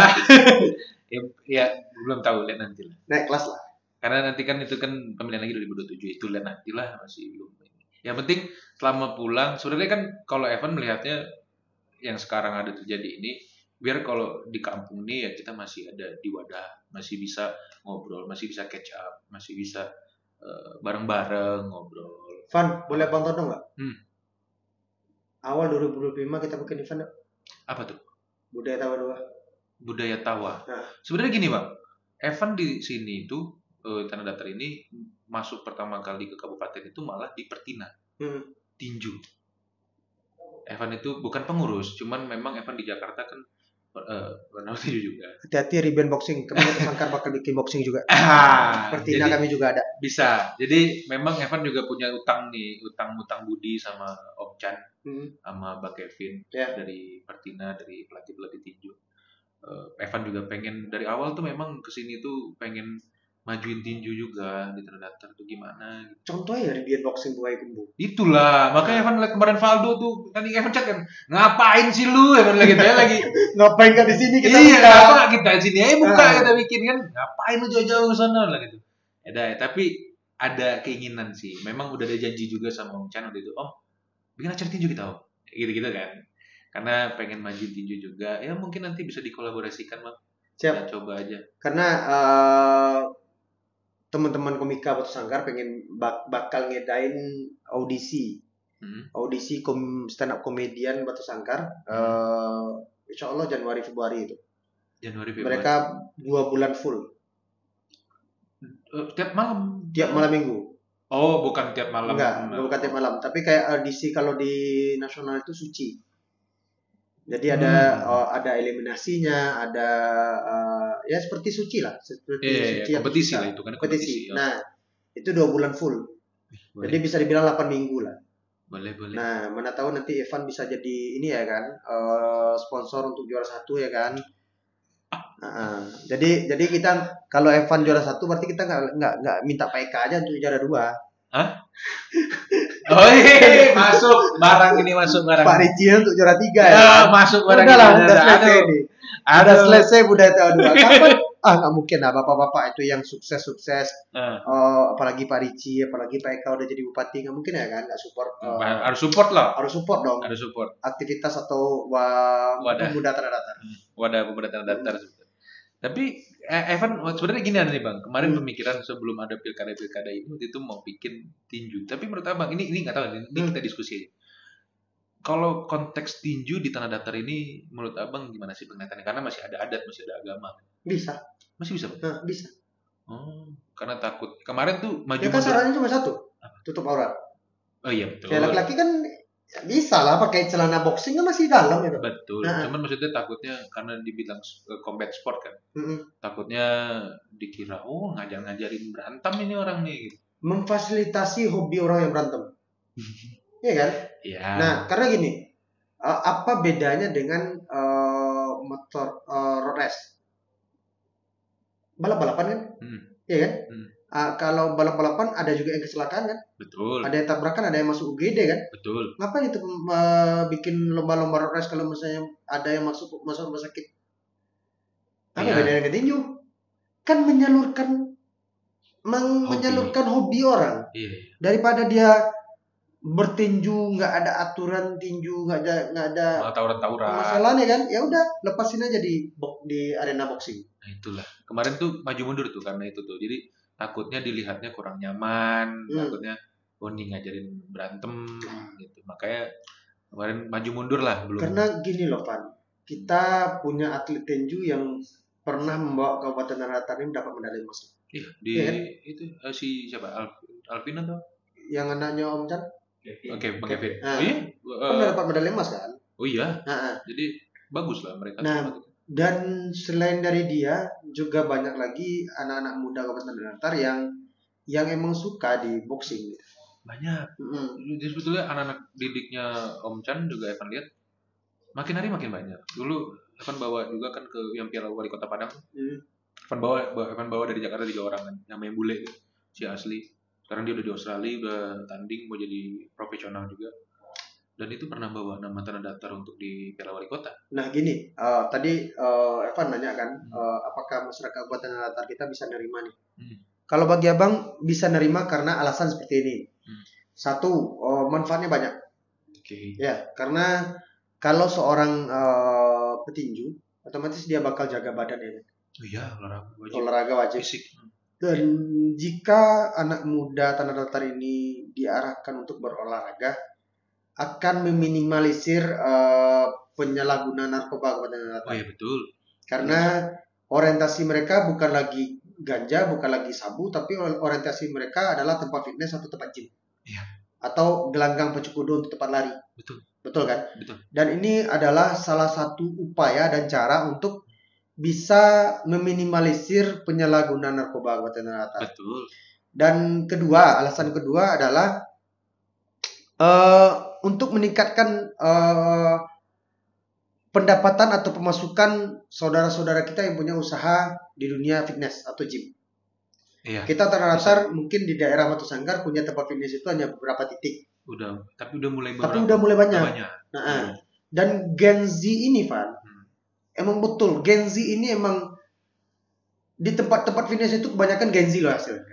ya belum tahu, lihat nanti lah. Naik kelas lah. Karena nanti kan itu kan pemilihan lagi 2027, itu lihat nantilah, masih belum. Yang penting selama pulang, sebenarnya kan kalau Evan melihatnya yang sekarang ada terjadi ini, biar kalau di kampung ini ya kita masih ada di wadah, masih bisa ngobrol, masih bisa catch up, masih bisa bareng-bareng ngobrol. Van, boleh Bang Tono nggak? awal 2025 kita bikin event yuk. Apa tuh? Budaya Tawa 2. Budaya Tawa. Nah. Sebenarnya gini bang, event di sini itu Tanah Datar ini masuk pertama kali ke kabupaten itu malah di Pertina, tinju. Evan itu bukan pengurus, cuman memang Evan di Jakarta kan pernah tinju juga. Hati-hati Ribbon Boxing, kami tersangka bakal bikin boxing juga. Seperti jadi, kami juga ada. Bisa. Jadi memang Evan juga punya utang nih, utang budi sama Om Chan, sama Bang Kevin dari Pertina, dari pelatih tinju. Evan juga pengen dari awal tuh memang kesini tuh pengen majuin tinju juga di Tanah Datar tuh gimana gitu. Contohnya Ribbon Boxing Buaya Kumbu. Itulah, makanya Evan lihat kemarin Valdo tuh, tadi Evan chat kan, ngapain sih lu? Evan lagi lagi ngapain gak di sini kita iya, buka? kenapa gak kita di sini aja buka kita bikin kan? Ngapain lu jauh-jauh ke sana lah gitu. Tapi ada keinginan sih. Memang udah ada janji juga sama Om Chan waktu itu, Om, bikin acara tinju kita, Om. Gitu-gitu kan. Karena pengen maju tinju juga. Ya mungkin nanti bisa dikolaborasikan, Bang. Siap. Kita coba aja. Karena teman-teman komika Batu Sangkar pengen bakal ngedain audisi stand up komedian Batu Sangkar insya Allah Januari Februari itu. Mereka 2 bulan full. Tiap malam minggu. Oh, bukan tiap malam. Enggak, bukan tiap malam, tapi kayak audisi kalau di nasional itu suci. Jadi ada eliminasinya, ada ya seperti suci lah, suci kompetisi lah itu kan kompetisi. Nah, itu 2 bulan full. Boleh. Jadi bisa dibilang 8 minggu lah. Boleh. Nah, mana tahu nanti Evan bisa jadi ini ya kan, sponsor untuk juara 1 ya kan. Jadi kita kalau Evan juara 1 berarti kita nggak minta PK aja untuk juara 2. Hah? Oh iya, masuk barang Pak Ricci untuk juara 3 ya. Masuk barang udah selesai ini. Ada selesai budaya Tawa 2. Kapan? Nggak mungkin lah bapak-bapak itu yang sukses. Apalagi Pak Ricci, apalagi Pak Eka udah jadi bupati, nggak mungkin ya kan? Nggak support. Harus support lah. Harus support dong. Harus support. Aktivitas atau pemuda Tanah Datar. Wadah pemuda Tanah Datar. Tapi Evan sebenarnya gini nih Bang, kemarin pemikiran sebelum ada pilkada ini waktu itu mau bikin tinju. Tapi menurut Abang ini nggak tahu, ini kita diskusi aja. Kalau konteks tinju di Tanah Datar ini menurut Abang gimana sih penglihatannya? Karena masih ada adat, masih ada agama. Bisa. Masih bisa, Bang? Bisa. Oh, karena takut. Kemarin tuh maju. Ya kan sarannya cuma satu. Tutup aurat. Oh iya betul. Kayak laki-laki kan bisa lah pakai celana boxing kan masih dalam gitu. Betul. Cuman maksudnya takutnya karena dibilang combat sport kan. Takutnya dikira ngajarin berantem ini orang nih gitu. Memfasilitasi hobi orang yang berantem. Iya kan? Iya. Nah, karena gini, apa bedanya dengan motor road race? Balap-balapan kan? Iya kan? Kalau balap-balapan ada juga yang kecelakaan kan? Betul. Ada yang tabrakan, ada yang masuk UGD kan? Betul. Ngapain itu bikin lomba-lomba road race kalau misalnya ada yang masuk rumah sakit? Apa bedanya dengan tinju? Kan menyalurkan hobi orang. Iya. Daripada dia bertinju nggak ada aturan tinju, nggak ada tawuran masalahnya kan, ya udah lepasin aja di arena boxing. Nah itulah kemarin tuh maju mundur tuh karena itu tuh, jadi takutnya dilihatnya kurang nyaman, takutnya nih ngajarin berantem gitu, makanya kemarin maju mundur lah belum. Karena gini loh Pan, kita punya atlet tinju yang pernah membawa Kabupaten Tanah Datar ini dapat medali emas. Iya itu si siapa, Alvin atau yang anaknya Om Chan? Oke, Bang Kevin. Oh iya? Kan dapat medali emas kan? Oh iya. Jadi bagus lah mereka. Nah, dan selain dari dia juga banyak lagi anak-anak muda Kabupaten Tanah Datar yang emang suka di boxing. Banyak. Jadi sebetulnya anak-anak didiknya Om Chan juga Evan lihat makin hari makin banyak. Dulu Evan bawa juga kan ke yang Piala Wali Kota Padang. Evan bawa dari Jakarta 3 orang kan, namanya Bule si asli. Sekarang dia udah di Australia, udah tanding mau jadi profesional juga. Dan itu pernah bawa nama Tanah Datar untuk di Piala Wali Kota. Nah gini, tadi Evan nanya kan, apakah masyarakat Kabupaten Tanah Datar kita bisa nerima nih? Kalau bagi abang bisa nerima karena alasan seperti ini. Satu, manfaatnya banyak. Ya, karena kalau seorang petinju, otomatis dia bakal jaga badan ya. Iya, olahraga wajib. Fisik. Dan jika anak muda Tanah Datar ini diarahkan untuk berolahraga, akan meminimalisir penyalahgunaan narkoba Kabupaten Oh Selatan. iya betul. Karena orientasi mereka bukan lagi ganja, bukan lagi sabu, tapi orientasi mereka adalah tempat fitness atau tempat gym. Iya. Atau gelanggang pecukudu untuk tempat lari. Betul. Betul kan? Betul. Dan ini adalah salah satu upaya dan cara untuk bisa meminimalisir penyalahgunaan narkoba Kabupaten Selatan. Betul. Dan alasan kedua adalah untuk meningkatkan pendapatan atau pemasukan saudara-saudara kita yang punya usaha di dunia fitness atau gym. Iya. Kita terdaftar mungkin di daerah Batu Sanggar punya tempat fitness itu hanya beberapa titik. Tapi udah mulai Tapi udah mulai banyak. Nah, dan Gen Z ini, Van, emang betul Gen Z ini emang di tempat-tempat fitness itu kebanyakan Gen Z loh hasilnya.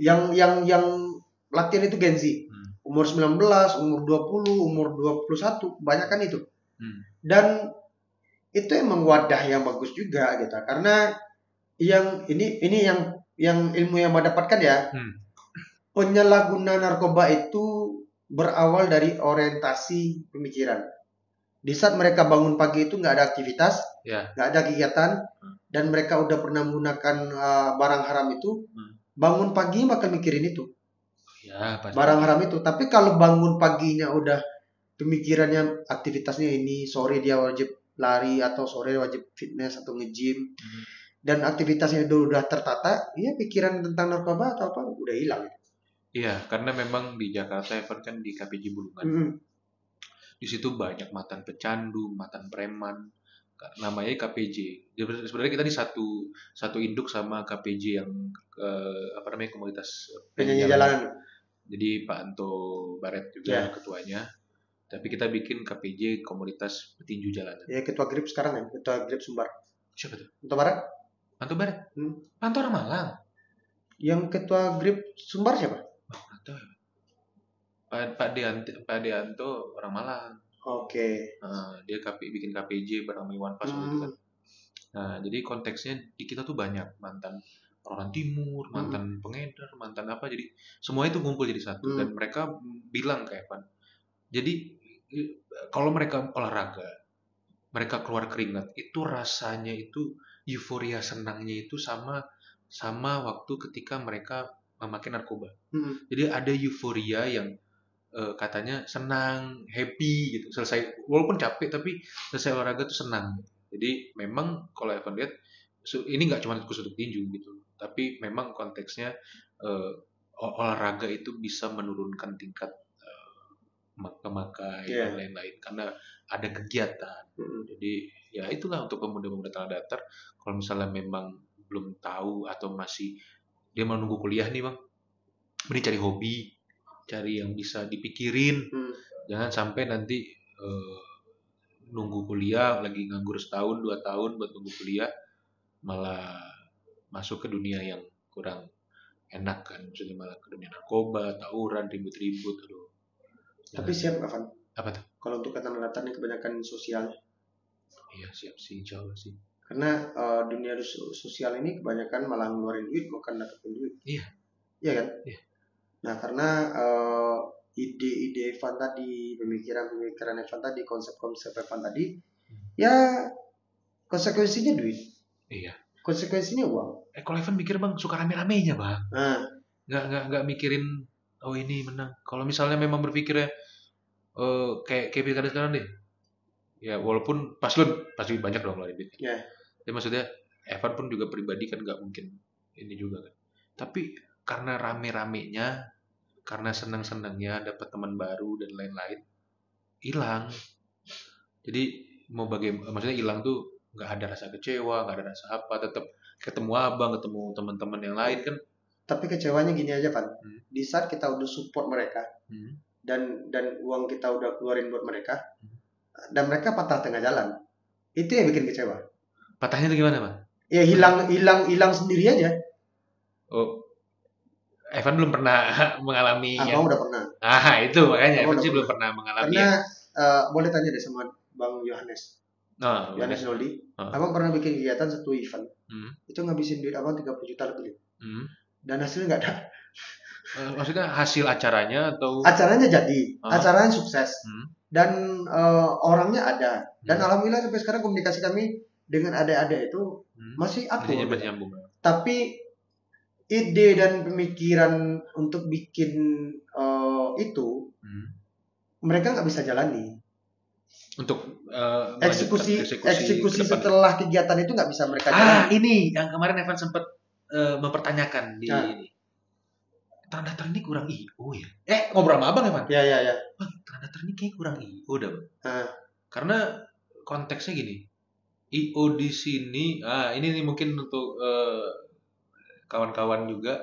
Yang latihan itu Gen Z. Umur 19, umur 20, umur 21, kebanyakan itu. Dan itu emang wadah yang bagus juga gitu. Karena yang ini yang ilmu yang saya dapatkan ya. Penyalahgunaan narkoba itu berawal dari orientasi pemikiran. Di saat mereka bangun pagi itu nggak ada aktivitas, nggak ada kegiatan, dan mereka udah pernah menggunakan barang haram itu, bangun pagi bakal mikirin itu. Ya, pasti. Barang haram itu. Tapi kalau bangun paginya udah pemikirannya aktivitasnya ini, sore dia wajib lari atau sore wajib fitness atau nge-gym, dan aktivitasnya itu udah tertata, ya pikiran tentang narkoba atau apa udah hilang. Iya, karena memang di Jakarta Evan kan di KPJ Bulungan. Di situ banyak mantan pecandu, mantan preman. Namanya KPJ. Sebenarnya kita di satu induk sama KPJ yang komunitas penyanyi jalanan. Jadi Pak Anto Baret juga ketuanya. Tapi kita bikin KPJ komunitas petinju jalanan. Ya, ketua GRIP sekarang ya, ketua GRIP Sumbar. Siapa tuh? Anto Baret? Anto Baret? Anto orang Malang. Yang ketua GRIP Sumbar siapa? Anto ya. Pak Deanto orang Malang. Oke. Dia bikin KPJ bareng Iwan Fals gitu kan. Nah, jadi konteksnya di kita tuh banyak mantan orang timur, mantan pengedar, mantan apa, jadi semua itu ngumpul jadi satu. Dan mereka bilang ke Evan, jadi kalau mereka olahraga, mereka keluar keringat, itu rasanya itu euforia senangnya itu sama waktu ketika mereka memakai narkoba. Jadi ada euforia yang katanya senang, happy gitu, selesai walaupun capek tapi selesai olahraga tuh senang. Jadi memang kalau Evan lihat ini nggak cuma khusus untuk tinju gitu, tapi memang konteksnya olahraga itu bisa menurunkan tingkat memakai dan lain-lain karena ada kegiatan. Jadi ya itulah untuk pemuda-pemuda tanah datar. Kalau misalnya memang belum tahu atau masih dia mau nunggu kuliah nih bang, mending cari hobi, cari yang bisa dipikirin. Jangan sampai nanti nunggu kuliah lagi nganggur setahun 2 tahun buat nunggu kuliah malah masuk ke dunia yang kurang enak kan, maksudnya malah ke dunia narkoba, tawuran, ribut-ribut. Aduh. Tapi siap Evan? Apa tuh? Kalau untuk kata datar ini kebanyakan sosial. Iya siap sih, insya Allah sih. Karena dunia sosial ini kebanyakan malah ngeluarin duit bukan dapetin duit. Iya kan? Iya. Nah karena ide-ide Evan tadi, pemikiran Evan tadi, konsep-konsep Evan tadi, ya konsekuensinya duit. Iya. Konsekuensinya uang. Kalau Evan mikir bang, suka rame-ramenya bang. Nggak mikirin oh ini menang. Kalau misalnya memang berpikirnya kayak pilkada sekarang deh. Ya walaupun paslon pasti banyak dong ngeluarin duit. Tapi maksudnya Evan pun juga pribadi kan nggak mungkin ini juga kan. Tapi karena rame-ramenya, karena senang-senangnya dapat teman baru dan lain-lain, hilang. Jadi mau bagaimana? Maksudnya hilang tuh nggak ada rasa kecewa, nggak ada rasa apa, tetap ketemu abang, ketemu teman-teman yang lain kan. Tapi kecewanya gini aja Van, di saat kita udah support mereka dan uang kita udah keluarin buat mereka, dan mereka patah tengah jalan, itu yang bikin kecewa. Patahnya itu gimana Pak? Ya hilang sendiri aja. Oh, Evan belum pernah mengalami. Abang udah pernah. Itu makanya Evan sih belum pernah mengalami. Karena boleh tanya deh sama Bang Yohanes. Yohanes Noldi. Abang pernah bikin kegiatan satu event. Itu ngabisin duit abang 30 juta lebih. Dan hasilnya nggak ada. Maksudnya hasil acaranya atau Acaranya jadi, ah, acaranya sukses hmm, dan orangnya ada. Dan hmm, alhamdulillah sampai sekarang komunikasi kami dengan adik-adik itu hmm. masih akur Masih gitu. nyambung. Tapi ide dan pemikiran untuk bikin itu Hmm. mereka nggak bisa jalani. Untuk melanjutkan Eksekusi eksekusi ke eksekusi depan. setelah kegiatan itu nggak bisa mereka jalani. Ini yang kemarin Evan sempat mempertanyakan di Nah. ini. Tanda daftar ini kurang IO ya? Ngobrol sama abang Evan. Ya. Bang, tanda daftar ini kayak kurang IO dah, Bang. Nah. Karena konteksnya gini. IO di sini, ini nih mungkin untuk kawan-kawan juga.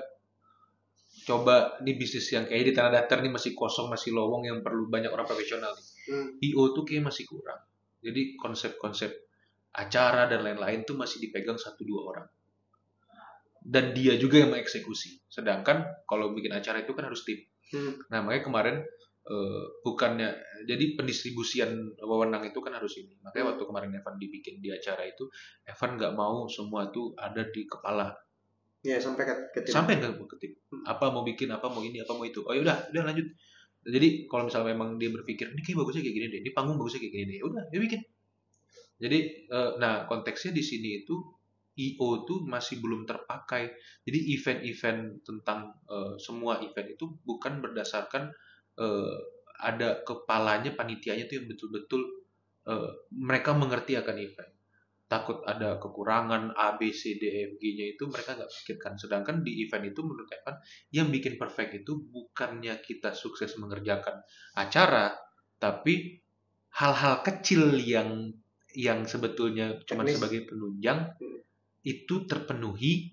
Coba di bisnis yang kayak di tanah datar nih masih kosong, masih lowong yang perlu banyak orang profesional nih. IO tuh kayak masih kurang. Jadi konsep-konsep acara dan lain-lain tuh masih dipegang 1-2 orang. Dan dia juga yang mengeksekusi. Sedangkan kalau bikin acara itu kan harus tim. Nah, makanya kemarin bukannya jadi pendistribusian wewenang itu kan harus ini. Makanya waktu kemarin Evan dibikin di acara itu, Evan nggak mau semua tuh ada di kepala. Ya, sampai ke tim. Sampai ke tim. Apa mau bikin, apa mau ini, apa mau itu. Oh ya udah lanjut. Jadi kalau misalnya memang dia berpikir ini kayak bagusnya kayak gini deh, ini panggung bagusnya kayak gini deh, ya udah dia bikin. Jadi nah konteksnya di sini itu IO tuh masih belum terpakai. Jadi event-event tentang semua event itu bukan berdasarkan ada kepalanya panitianya tuh yang betul-betul mereka mengerti akan event. Takut ada kekurangan A, B, C, D, E, F, G-nya itu mereka nggak pikirkan. Sedangkan di event itu menurut Evan, yang bikin perfect itu bukannya kita sukses mengerjakan acara, tapi hal-hal kecil yang sebetulnya cuma Teknis. sebagai penunjang itu terpenuhi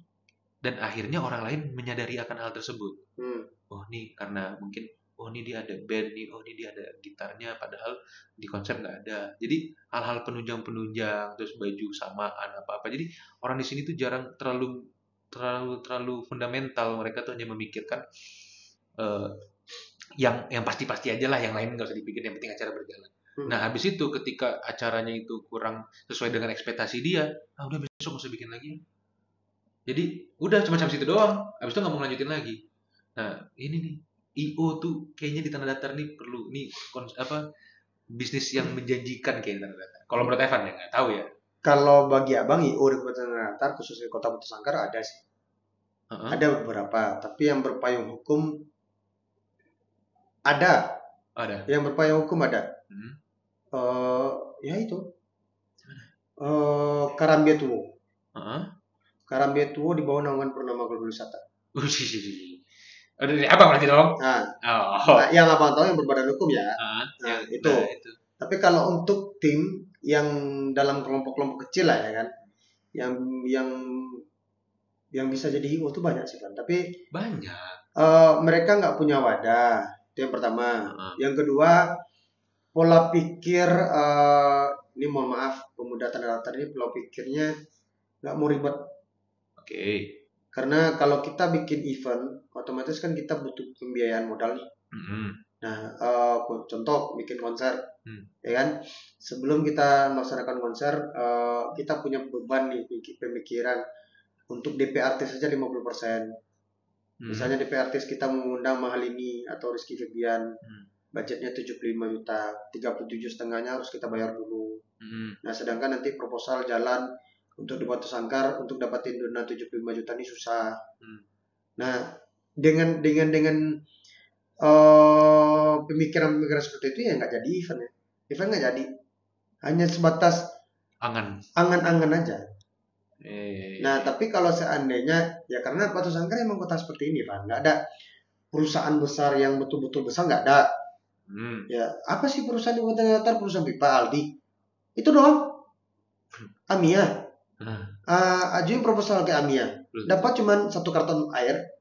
dan akhirnya orang lain menyadari akan hal tersebut. Oh nih karena mungkin ini dia ada band nih, ini dia ada gitarnya, padahal di konsep nggak ada. Jadi hal-hal penunjang terus baju samaan apa-apa. Jadi orang di sini tuh jarang terlalu fundamental. Mereka tuh hanya memikirkan eh, yang pasti-pasti aja lah, yang lain nggak usah dipikir, yang penting acara berjalan. Nah habis itu ketika acaranya itu kurang sesuai dengan ekspektasi dia, udah besok nggak usah bikin lagi. Jadi udah cuma sampai situ doang. Habis itu nggak mau lanjutin lagi. Nah ini nih IO tuh kayaknya di tanah datar nih perlu nih bisnis yang menjanjikan kayak di tanah datar. Kalau menurut Evan ya nggak tahu ya. Kalau bagi abang IO di Kota Natar khususnya Kota Batu Sangkar ada sih. Ada beberapa, tapi yang berpayung hukum ada. Yang berpayung hukum ada. Ya itu. Karambietuo. Karambietuo di bawah naungan Purnama Global Wisata. Abang lagi dong. Nah, yang abang tahu yang berbadan hukum ya. Itu. Tapi kalau untuk tim yang dalam kelompok-kelompok kecil lah ya kan, yang bisa jadi IO itu banyak sih kan. Tapi banyak. Mereka nggak punya wadah. Itu yang pertama. Yang kedua, pola pikir ini mohon maaf pemuda tanah datar ini pola pikirnya nggak mau ribet. Karena kalau kita bikin event, otomatis kan kita butuh pembiayaan modal nih. Nah, contoh bikin konser, ya kan? Sebelum kita melaksanakan konser, kita punya beban nih pemikiran untuk DP artis saja 50%. Misalnya DP artis kita mengundang Mahalini atau Rizky Febian, budgetnya 75 juta, 37 setengahnya harus kita bayar dulu. Nah, sedangkan nanti proposal jalan untuk di Batu Sangkar untuk dapatin dana 75 juta ini susah. Nah, dengan pemikiran seperti itu ya nggak jadi event ya. Event nggak jadi. Hanya sebatas angan-angan aja. Nah, tapi kalau seandainya ya karena Batu Sangkar emang kota seperti ini, Pak. Nggak ada perusahaan besar yang betul-betul besar, nggak ada. Ya, apa sih perusahaan di Kota Datar? Perusahaan pipa Aldi. Itu doang. Amia. Ajuin proposal ke Amia. Dapat cuman 1 karton air.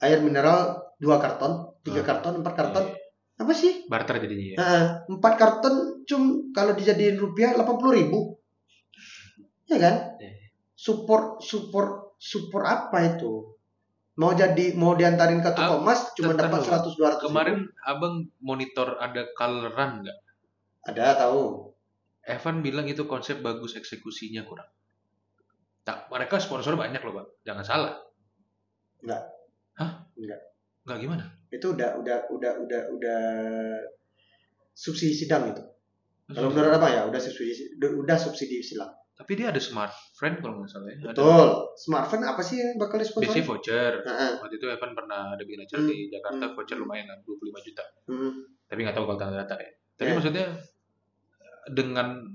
Air mineral 2 karton, 3 karton, 4 karton. Apa sih? Barter jadinya ya. 4 karton kalau dijadiin rupiah 80.000. Ya kan? Support apa itu? Mau diantarin ke toko emas cuma dapat 100-200 kemarin ribu. Abang monitor ada coloran nggak? Ada, tahu. Evan bilang itu konsep bagus, eksekusinya kurang. Mereka sponsor banyak loh bang, jangan salah. Enggak. Hah? Enggak. Enggak gimana? Itu udah subsidi sidang itu. Kalau menurut apa ya? Udah subsidi silang. Tapi dia ada smart friend kalau nggak salah ya. Betul. Smartphone apa sih yang bakal Biasanya disponsori? voucher. Heeh. Waktu itu Evan pernah ada bikin acara di Jakarta, voucher lumayan kan, 25 juta. Tapi nggak tahu kalau tanda datar ya. Tapi maksudnya dengan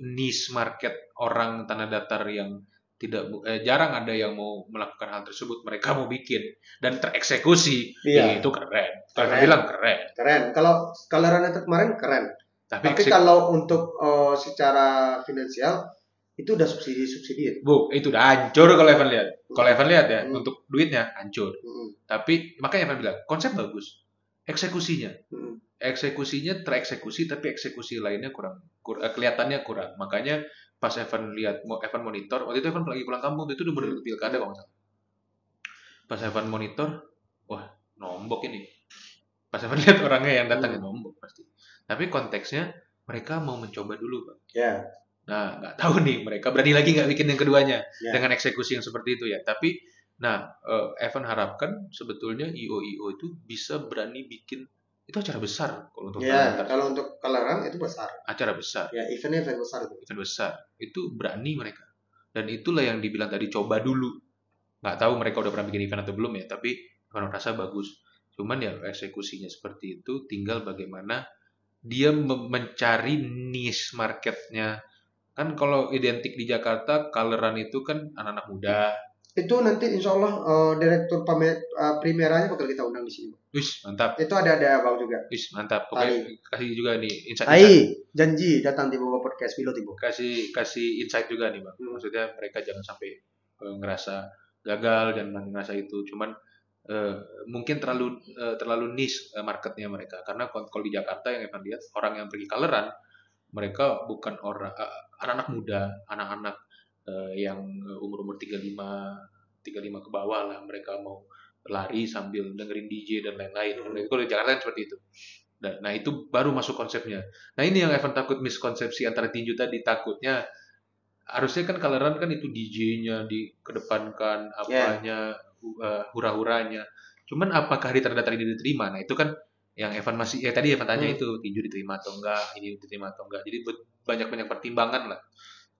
niche market orang tanah datar yang tidak jarang ada yang mau melakukan hal tersebut, mereka mau bikin dan tereksekusi. Iya. Itu keren. Kalau saya bilang keren. Keren. Kalau Coloran itu kemarin keren. Tapi Tapi kalau untuk secara finansial itu udah subsidi. Bu, itu udah hancur kalau Evan lihat. Kalau Evan lihat ya, untuk duitnya hancur. Tapi makanya Evan bilang, konsep bagus. Eksekusinya tereksekusi, tapi eksekusi lainnya kelihatannya kurang. Makanya pas Evan lihat, Evan monitor, waktu itu Evan lagi pulang kampung, itu udah bener pilkada kalau nggak salah. Pas Evan monitor, wah nombok ini. Pas Evan lihat orangnya yang datang nombok pasti. Tapi konteksnya mereka mau mencoba dulu, Bang. Ya. Nah, nggak tahu nih mereka berani lagi nggak bikin yang keduanya dengan eksekusi yang seperti itu ya. Tapi, Evan harapkan sebetulnya IO itu bisa berani bikin itu acara besar kalau untuk kalau untuk Coloran itu besar. Acara besar. Ya, event besar itu. Event besar itu berani mereka. Dan itulah yang dibilang tadi coba dulu. Nggak tahu mereka udah pernah bikin event atau belum ya. Tapi Evan merasa bagus. Cuman ya eksekusinya seperti itu. Tinggal bagaimana dia mencari niche marketnya. Kan kalau identik di Jakarta, Coloran itu kan anak-anak muda. Itu nanti insya Allah direktur primeranya bakal kita undang di sini. Wis, mantap. Itu ada Bang juga. Wis, mantap. Pokoknya kasih juga nih insight. Janji datang di Bobo Podcast Bilo Tibo. Kasih insight juga nih, Bang. Maksudnya mereka jangan sampai ngerasa gagal dan ngerasa itu. Cuman mungkin terlalu niche marketnya mereka. Karena kalau di Jakarta yang Evan lihat, orang yang pergi Coloran mereka bukan orang anak-anak muda, anak-anak yang umur 35 ke bawah lah, mereka mau lari sambil dengerin DJ dan lain-lain. Kalau di Jakarta kan seperti itu. Nah, itu baru masuk konsepnya. Nah, ini yang Evan takut miskonsepsi antara tinju tadi, takutnya harusnya kan Coloran kan itu DJ-nya dikedepankan, apanya hura-huranya. Cuman apakah di tanda datar ini diterima? Nah, itu kan yang Evan tadi Evan tanya itu tinju diterima atau enggak, ini diterima atau enggak. Jadi banyak pertimbangan lah.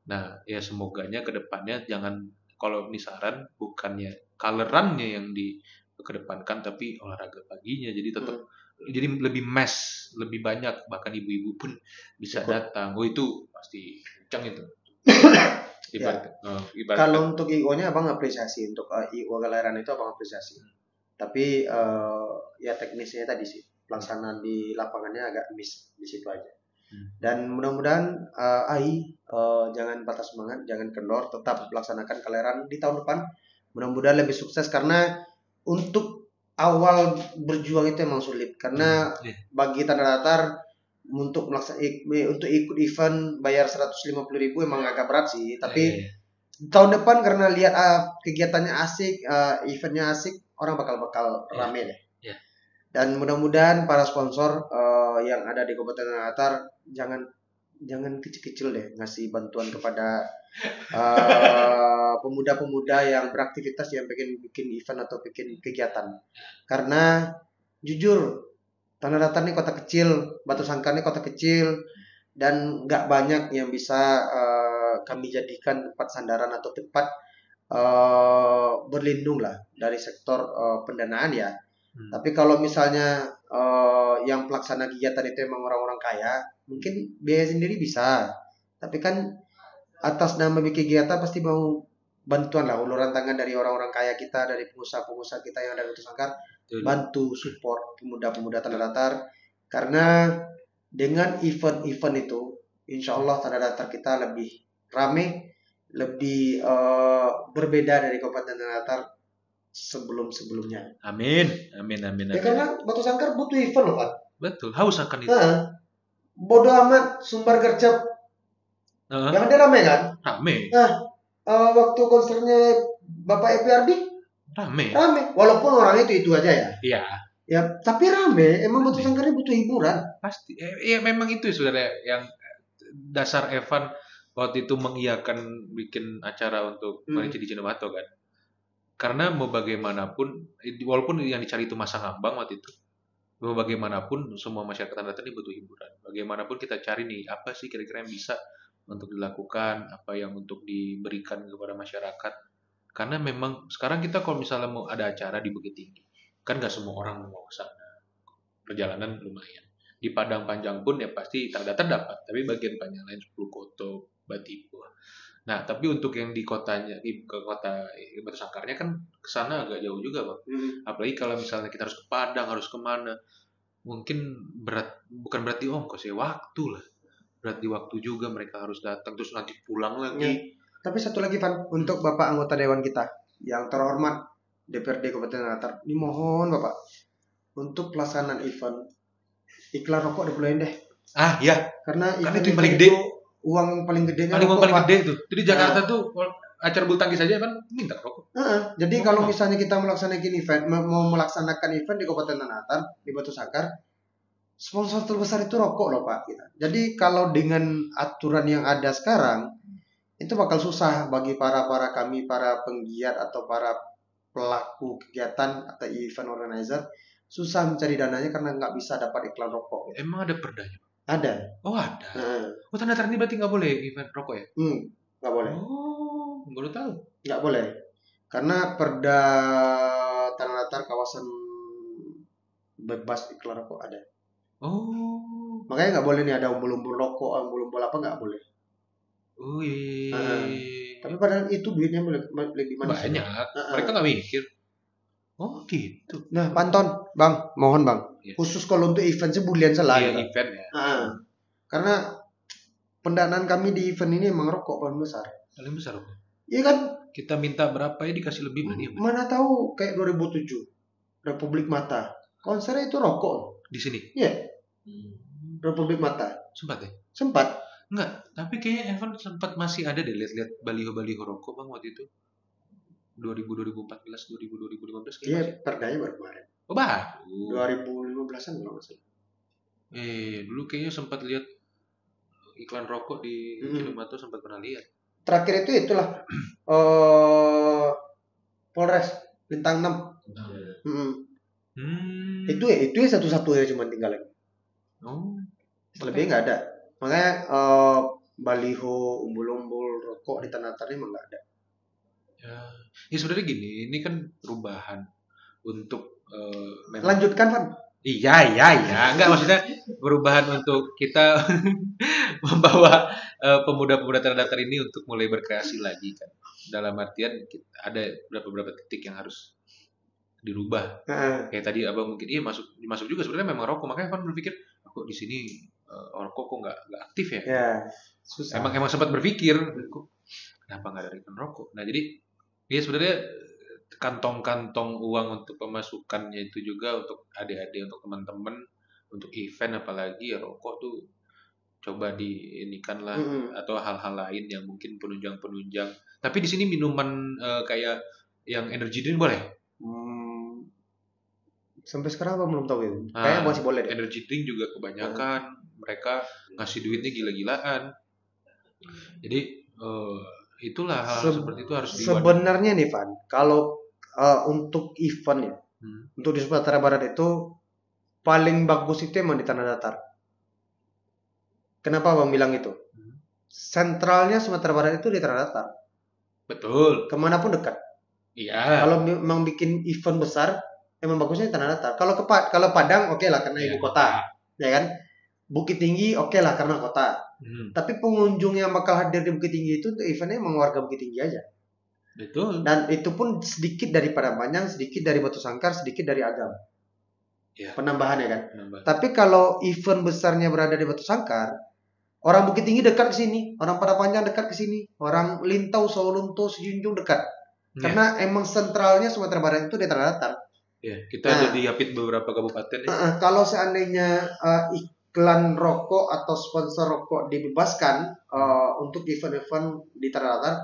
Nah, ya semoganya ke depannya jangan, kalau ini saran bukannya Coloran-nya yang dikedepankan tapi olahraga paginya. Jadi tetap jadi lebih mass, lebih banyak, bahkan ibu-ibu pun bisa datang. Oh, itu pasti kencang itu. Ibarat. Kalau untuk IO-nya Abang apresiasi, untuk IO Coloran itu Abang apresiasi. Tapi ya teknisnya tadi sih, pelaksanaan di lapangannya agak miss di situ aja. Dan mudah-mudahan jangan patah semangat, jangan kendor, tetap laksanakan Coloran di tahun depan. Mudah-mudahan lebih sukses, karena untuk awal berjuang itu emang sulit, karena bagi tanah datar untuk ikut event bayar 150.000 emang agak berat sih. Tapi tahun depan karena lihat kegiatannya asik, eventnya asik, orang bakal rame deh. Dan mudah-mudahan para sponsor yang ada di Kabupaten Tanah Datar jangan kecil-kecil deh ngasih bantuan kepada pemuda-pemuda yang beraktivitas, yang pengen bikin event atau bikin kegiatan. Karena jujur Tanah Datar ini kota kecil, Batu Sangkar ini kota kecil, dan nggak banyak yang bisa kami jadikan tempat sandaran atau tempat berlindung lah dari sektor pendanaan ya. Tapi kalau misalnya yang pelaksana kegiatan itu emang orang-orang kaya, mungkin biaya sendiri bisa. Tapi kan atas nama bikin kegiatan pasti mau bantuan lah, uluran tangan dari orang-orang kaya kita, dari pengusaha-pengusaha kita yang ada di Batu Sangkar, bantu support pemuda-pemuda Tanah Datar. Karena dengan event-event itu, insya Allah Tanah Datar kita lebih rame, lebih berbeda dari Kabupaten Tanah Datar sebelum-sebelumnya. Amin. Ya karena Batu Sangkar butuh event loh, Pak. Betul, haus akan itu. Bodoh amat Sumbar Gercep. Yang ada rame kan? Rame. Waktu konsernya Bapak EPRD rame. Walaupun orangnya itu aja ya. Iya. Ya, tapi rame. Emang Batu Sangkar ini butuh hiburan. Pasti. Ya memang itu saudara yang dasar Evan waktu itu mengiyakan bikin acara untuk Marici di Cinomato kan. Karena mau bagaimanapun, walaupun yang dicari itu masa ngambang waktu itu, mau bagaimanapun semua masyarakat Tanah Datar ini butuh hiburan. Bagaimanapun kita cari nih, apa sih kira-kira yang bisa untuk dilakukan, apa yang untuk diberikan kepada masyarakat. Karena memang sekarang kita kalau misalnya mau ada acara di Bukit Tinggi, kan nggak semua orang mau ke sana. Perjalanan lumayan. Di Padang Panjang pun ya pasti Tanah Datar dapat, tapi bagian panjang lain 10 Koto, Batipu. Nah, tapi untuk yang di kotanya, ke kota Batu Sangkarnya kan ke sana agak jauh juga, Bang. Apalagi kalau misalnya kita harus ke Padang, harus kemana, mungkin bukan berarti ongkos ya, waktu lah. Berat di waktu juga mereka harus datang, terus nanti pulang Ya. lagi. Tapi satu lagi Van, untuk Bapak anggota dewan kita yang terhormat DPRD Kabupaten Tanah, dimohon Bapak untuk pelaksanaan event iklan rokok dipulain deh. Ah, ya, Karena kan event itu yang paling gede. uang paling gedenya Paling rokok, paling Pak. gede tuh. Jadi Jakarta tuh acara bulu tangkis saja kan minta rokok. Jadi Oh, kalau oh. misalnya kita mau melaksanakan event di Kabupaten Tanah Datar di Batu Sangkar, sponsor terbesar itu rokok loh Pak. Jadi kalau dengan aturan yang ada sekarang, itu bakal susah bagi para penggiat atau para pelaku kegiatan atau event organizer, susah mencari dananya karena nggak bisa dapat iklan rokok. Emang ada perdanya? Ada. Oh, ada. Heeh. Oh, Tanah Datar ini berarti nggak boleh event rokok ya? Nggak boleh. Oh, baru tahu. Nggak boleh. Karena Perda Tanah Datar kawasan bebas iklan rokok ada. Oh, Makanya nggak boleh nih ada umbul-umbul rokok, umbul-umbul apa nggak boleh. oh iya. Tapi padahal itu duitnya lebih manusia. Banyak. Mereka nggak mikir. Oh, gitu. Nah, Panton, Bang, mohon Bang. Iya. Khusus kalau untuk event sebulan selain. Iya, event ya. Karena pendanaan kami di event ini emang rokok paling besar. Paling besar kok. Iya kan? Kita minta berapa ya dikasih lebih berarti ya? Mana tahu kayak 2007 Republik Mata. Konsernya itu rokok. Di sini. Iya. Republik Mata. Sempat ya? Sempat. Enggak, tapi kayaknya Evan sempat masih ada deh lihat-lihat baliho-baliho rokok Bang waktu itu. 2014, 2015 kayaknya Iya, masih. perdanya baru kemarin. Oh, baru. 2015-an kalau nggak salah. Dulu kayaknya sempat lihat iklan rokok di Kilomato, sempat pernah lihat. Terakhir itu itulah Polres Bintang 6. Itu ya satu-satunya cuma tinggal lagi. Oh, Selebihnya nggak ada. Makanya baliho umbul-umbul rokok di Tanah Datar emang nggak ada. ya sebenarnya gini, ini kan perubahan untuk Lanjutkan Van. Iya, enggak maksudnya perubahan untuk kita membawa pemuda-pemuda Tanah Datar ini untuk mulai berkreasi lagi kan. Dalam artian ada beberapa titik yang harus dirubah. Kayak tadi Abang mungkin masuk juga sebenarnya memang rokok, makanya Van berpikir kok di sini rokok kok nggak aktif ya? Ya, susah. Emang sempat berpikir kok kenapa nggak ada iklan rokok. Nah jadi ya sebenarnya kantong-kantong uang untuk pemasukannya itu juga untuk adik-adik, untuk teman-teman, untuk event apalagi ya rokok tuh coba diinikan lah, atau hal-hal lain yang mungkin penunjang-penunjang. Tapi di sini minuman kayak yang energy drink boleh? Sampai sekarang aku belum tahu itu. Kayaknya masih boleh deh. Energy drink juga kebanyakan mereka ngasih duitnya gila-gilaan. Jadi itulah hal seperti itu harus diwadahi. Sebenarnya nih Van, kalau untuk event ya, untuk di Sumatera Barat itu paling bagus itu emang di Tanah Datar. Kenapa Bang bilang itu? Sentralnya Sumatera Barat itu di Tanah Datar. Betul. Kemanapun dekat. Iya. Kalau memang bikin event besar, emang bagusnya di Tanah Datar. Kalau Padang oke lah karena ibu kota, ya kan? Bukit Tinggi oke lah karena kota. Tapi pengunjung yang bakal hadir di Bukit Tinggi itu untuk eventnya emang warga Bukit Tinggi aja. Betul. Dan itu pun sedikit dari Padang Panjang, sedikit dari Batu Sangkar, sedikit dari Agam. Ya. Penambahannya kan. Tapi kalau event besarnya berada di Batu Sangkar, orang Bukit Tinggi dekat ke sini, orang Padang Panjang dekat ke sini, orang Lintau, Sawalunto, Sejunjung dekat. Karena emang sentralnya Sumatera Barat itu di Tanah Datar. Ya, kita ada diapit beberapa kabupaten ya. Kalau seandainya iklan rokok atau sponsor rokok dibebaskan untuk event-event di Tanah Datar,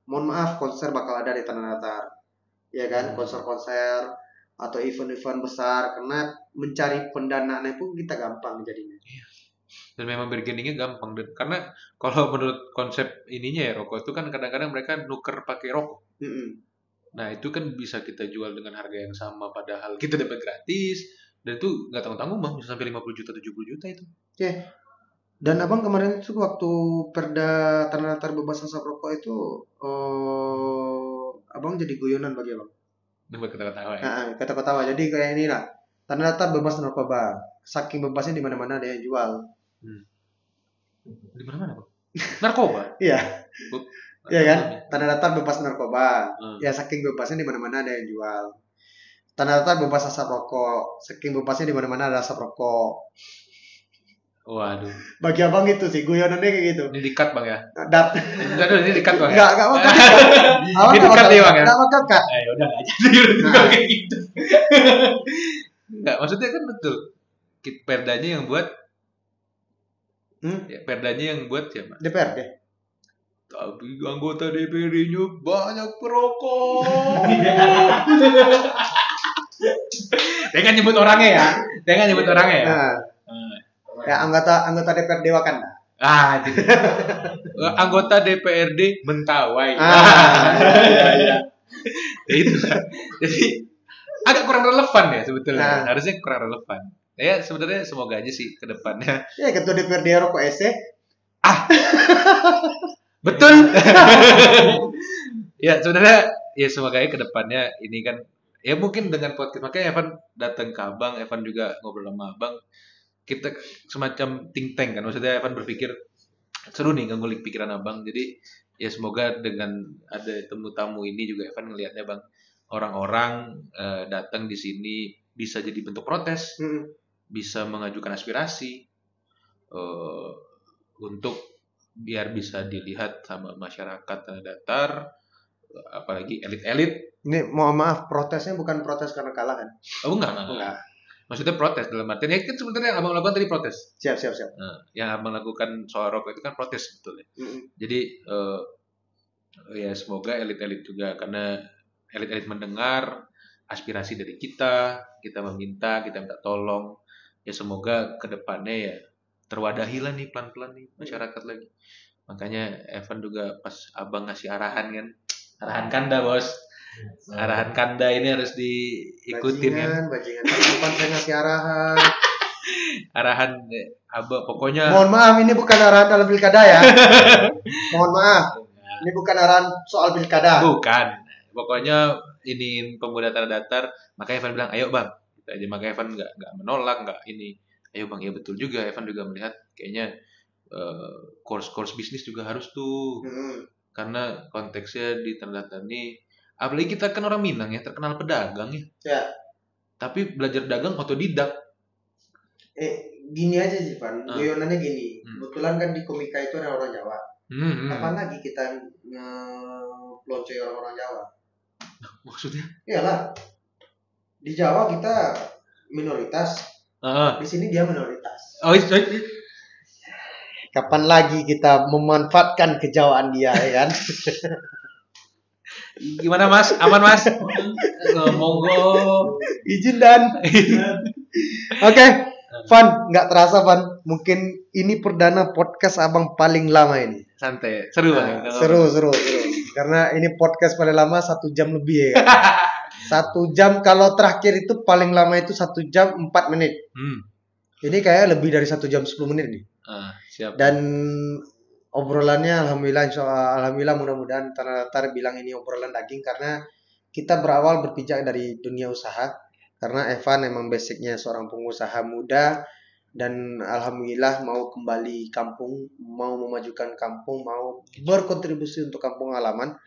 mohon maaf konser bakal ada di Tanah Datar, ya kan? Konser-konser atau event-event besar, karena mencari pendanaannya pun kita gampang jadinya. Dan memang bargainingnya gampang, karena kalau menurut konsep ininya ya rokok itu kan kadang-kadang mereka nuker pakai rokok. Nah itu kan bisa kita jual dengan harga yang sama padahal kita dapat gratis. Dan itu nggak tanggung-tanggung bang, bisa sampai 50 juta, 70 juta itu. Oke. Dan abang kemarin itu waktu perda tanah datar bebas asap rokok itu, abang jadi guyonan bagi abang. Ini buat ketawa-tawa ya. Nah, kata-kata jadi kayak ini lah. Tanah datar bebas narkoba. Saking bebasnya di mana-mana ada yang jual. Di mana-mana bang? Narkoba? Iya. Bu- Iya kan? Tanah datar bebas narkoba. Hmm. Ya saking bebasnya di mana-mana ada yang jual. Tanah datar bebas asap rokok. Saking bebasnya di mana-mana ada asap rokok. Waduh. Bagi abang gitu sih, guyonannya kayak gitu. Ini di-cut bang ya? Dat. Enggak, ini di-cut bang ya? Enggak bakal. Ini di-cut ya bang ya? Enggak bakal cut. Ya udah nggak jadi kalau kayak gitu. Enggak, maksudnya kan betul. Perdanya yang buat, ya, perdanya yang buat siapa? DPRD. Tapi anggota DPRD-nya banyak perokok. Jangan nyebut orangnya ya. Jangan nyebut orangnya ya. Nah, ya anggota DPRD Wakanda. Jadi. Anggota DPRD Mentawai. Iya. Ya itu lah. Jadi agak kurang relevan ya sebetulnya. Harusnya kurang relevan. Ya sebenarnya semoga aja sih ke depannya. Ya ketua DPRD rokok SC. Betul. Ya sebenarnya ya semoga aja ke depannya ini kan ya mungkin dengan podcast, makanya Evan datang ke abang, Evan juga ngobrol sama abang, kita semacam think tank kan, maksudnya Evan berpikir seru nih ngulik pikiran abang, jadi ya semoga dengan ada tamu-tamu ini juga Evan ngelihatnya bang, orang-orang datang di sini bisa jadi bentuk protes, bisa mengajukan aspirasi untuk biar bisa dilihat sama masyarakat tanah datar, apalagi elit-elit. Ini mohon maaf, protesnya bukan protes karena kalah kan? Oh enggak. Maksudnya protes dalam artian ya kan sebenarnya yang abang lakukan tadi protes. Siap. Nah, yang abang lakukan soal rokok itu kan protes sebetulnya. Jadi ya semoga elit-elit juga, karena elit-elit mendengar aspirasi dari kita meminta, kita minta tolong. Ya semoga kedepannya ya terwadahi lah nih pelan-pelan nih masyarakat lagi. Makanya Evan juga pas abang ngasih arahan kan, arahan kanda bos. Arahan kanda ini harus diikutin kan. Bajingan. Kapan saya ngasih arahan? Arahan abang pokoknya. Mohon maaf, ini bukan arahan dalam pilkada ya. Mohon maaf. Ini bukan arahan soal pilkada. Bukan. Pokoknya ini pemuda tanah datar. Makanya Evan bilang, ayo bang. Gitu aja. Makanya Evan nggak menolak, nggak ini. Ayo bang, ya betul juga. Evan juga melihat kayaknya course bisnis juga harus tuh. Karena konteksnya di tanah datar ini, apalagi kita kan orang Minang ya, terkenal pedagang ya. Ya. Tapi belajar dagang otodidak. Gini aja sih Van, guyonannya gini. Kebetulan kan di Komika itu ada orang Jawa. Kapan lagi kita nge-peloncoy orang-orang Jawa? Maksudnya? Iyalah. Di Jawa kita minoritas. Di sini dia minoritas. Kapan lagi kita memanfaatkan kejawaan dia, ya kan? Gimana mas? Aman mas? Monggo. Izin dan. Oke, Van, nggak terasa Van. Mungkin ini perdana podcast abang paling lama ini. Santai, seru banget. Seru. Karena ini podcast paling lama 1 jam lebih ya. 1 jam, kalau terakhir itu paling lama itu 1 jam 4 menit. Ini kayak lebih dari 1 jam 10 menit nih. Siap. Dan obrolannya alhamdulillah mudah-mudahan tanah datar bilang ini obrolan daging, karena kita berawal berpijak dari dunia usaha, karena Evan emang basicnya seorang pengusaha muda dan alhamdulillah mau kembali kampung, mau memajukan kampung, mau berkontribusi untuk kampung halaman.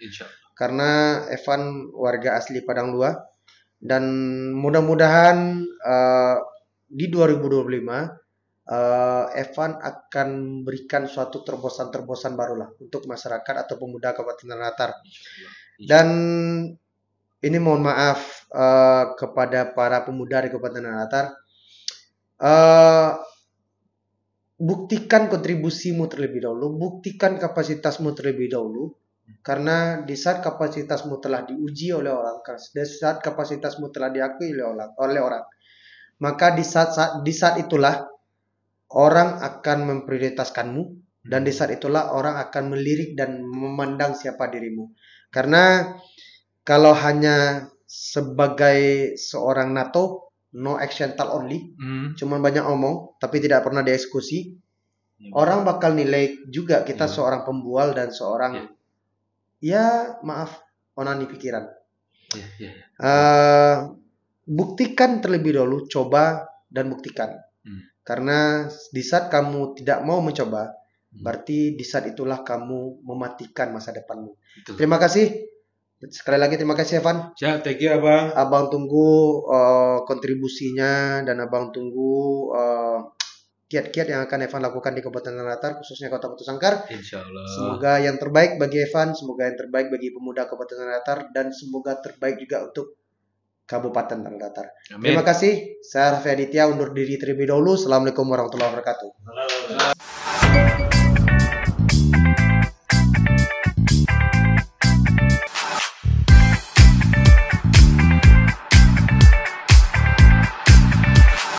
Karena Evan warga asli Padang Lua, dan mudah-mudahan di 2025 Evan akan berikan suatu terobosan barulah untuk masyarakat atau pemuda Kabupaten Tanah Datar. Dan ini mohon maaf kepada para pemuda di Kabupaten Tanah Datar, buktikan kontribusimu terlebih dahulu, buktikan kapasitasmu terlebih dahulu, karena di saat kapasitasmu telah diuji oleh orang, di saat kapasitasmu telah diakui oleh orang, maka di saat itulah orang akan memprioritaskanmu, dan di saat itulah orang akan melirik dan memandang siapa dirimu. Karena kalau hanya sebagai seorang NATO, no accidental only, cuman banyak omong tapi tidak pernah dieksekusi, orang bakal nilai juga kita seorang pembual dan seorang ya maaf onani pikiran. Buktikan terlebih dahulu, coba dan buktikan. Karena di saat kamu tidak mau mencoba, berarti di saat itulah kamu mematikan masa depanmu. Betul. Terima kasih. Sekali lagi terima kasih Evan. Ya, thank you Abang. Abang tunggu kontribusinya dan abang tunggu kiat-kiat yang akan Evan lakukan di Kabupaten Tanah Datar, khususnya Kota Batu Sangkar. Insya Allah. Semoga yang terbaik bagi Evan, semoga yang terbaik bagi pemuda Kabupaten Tanah Datar, dan semoga terbaik juga untuk Kabupaten Tanah Datar. Amin. Terima kasih. Saya Raffi Aditya undur diri terlebih dahulu. Assalamualaikum warahmatullahi wabarakatuh.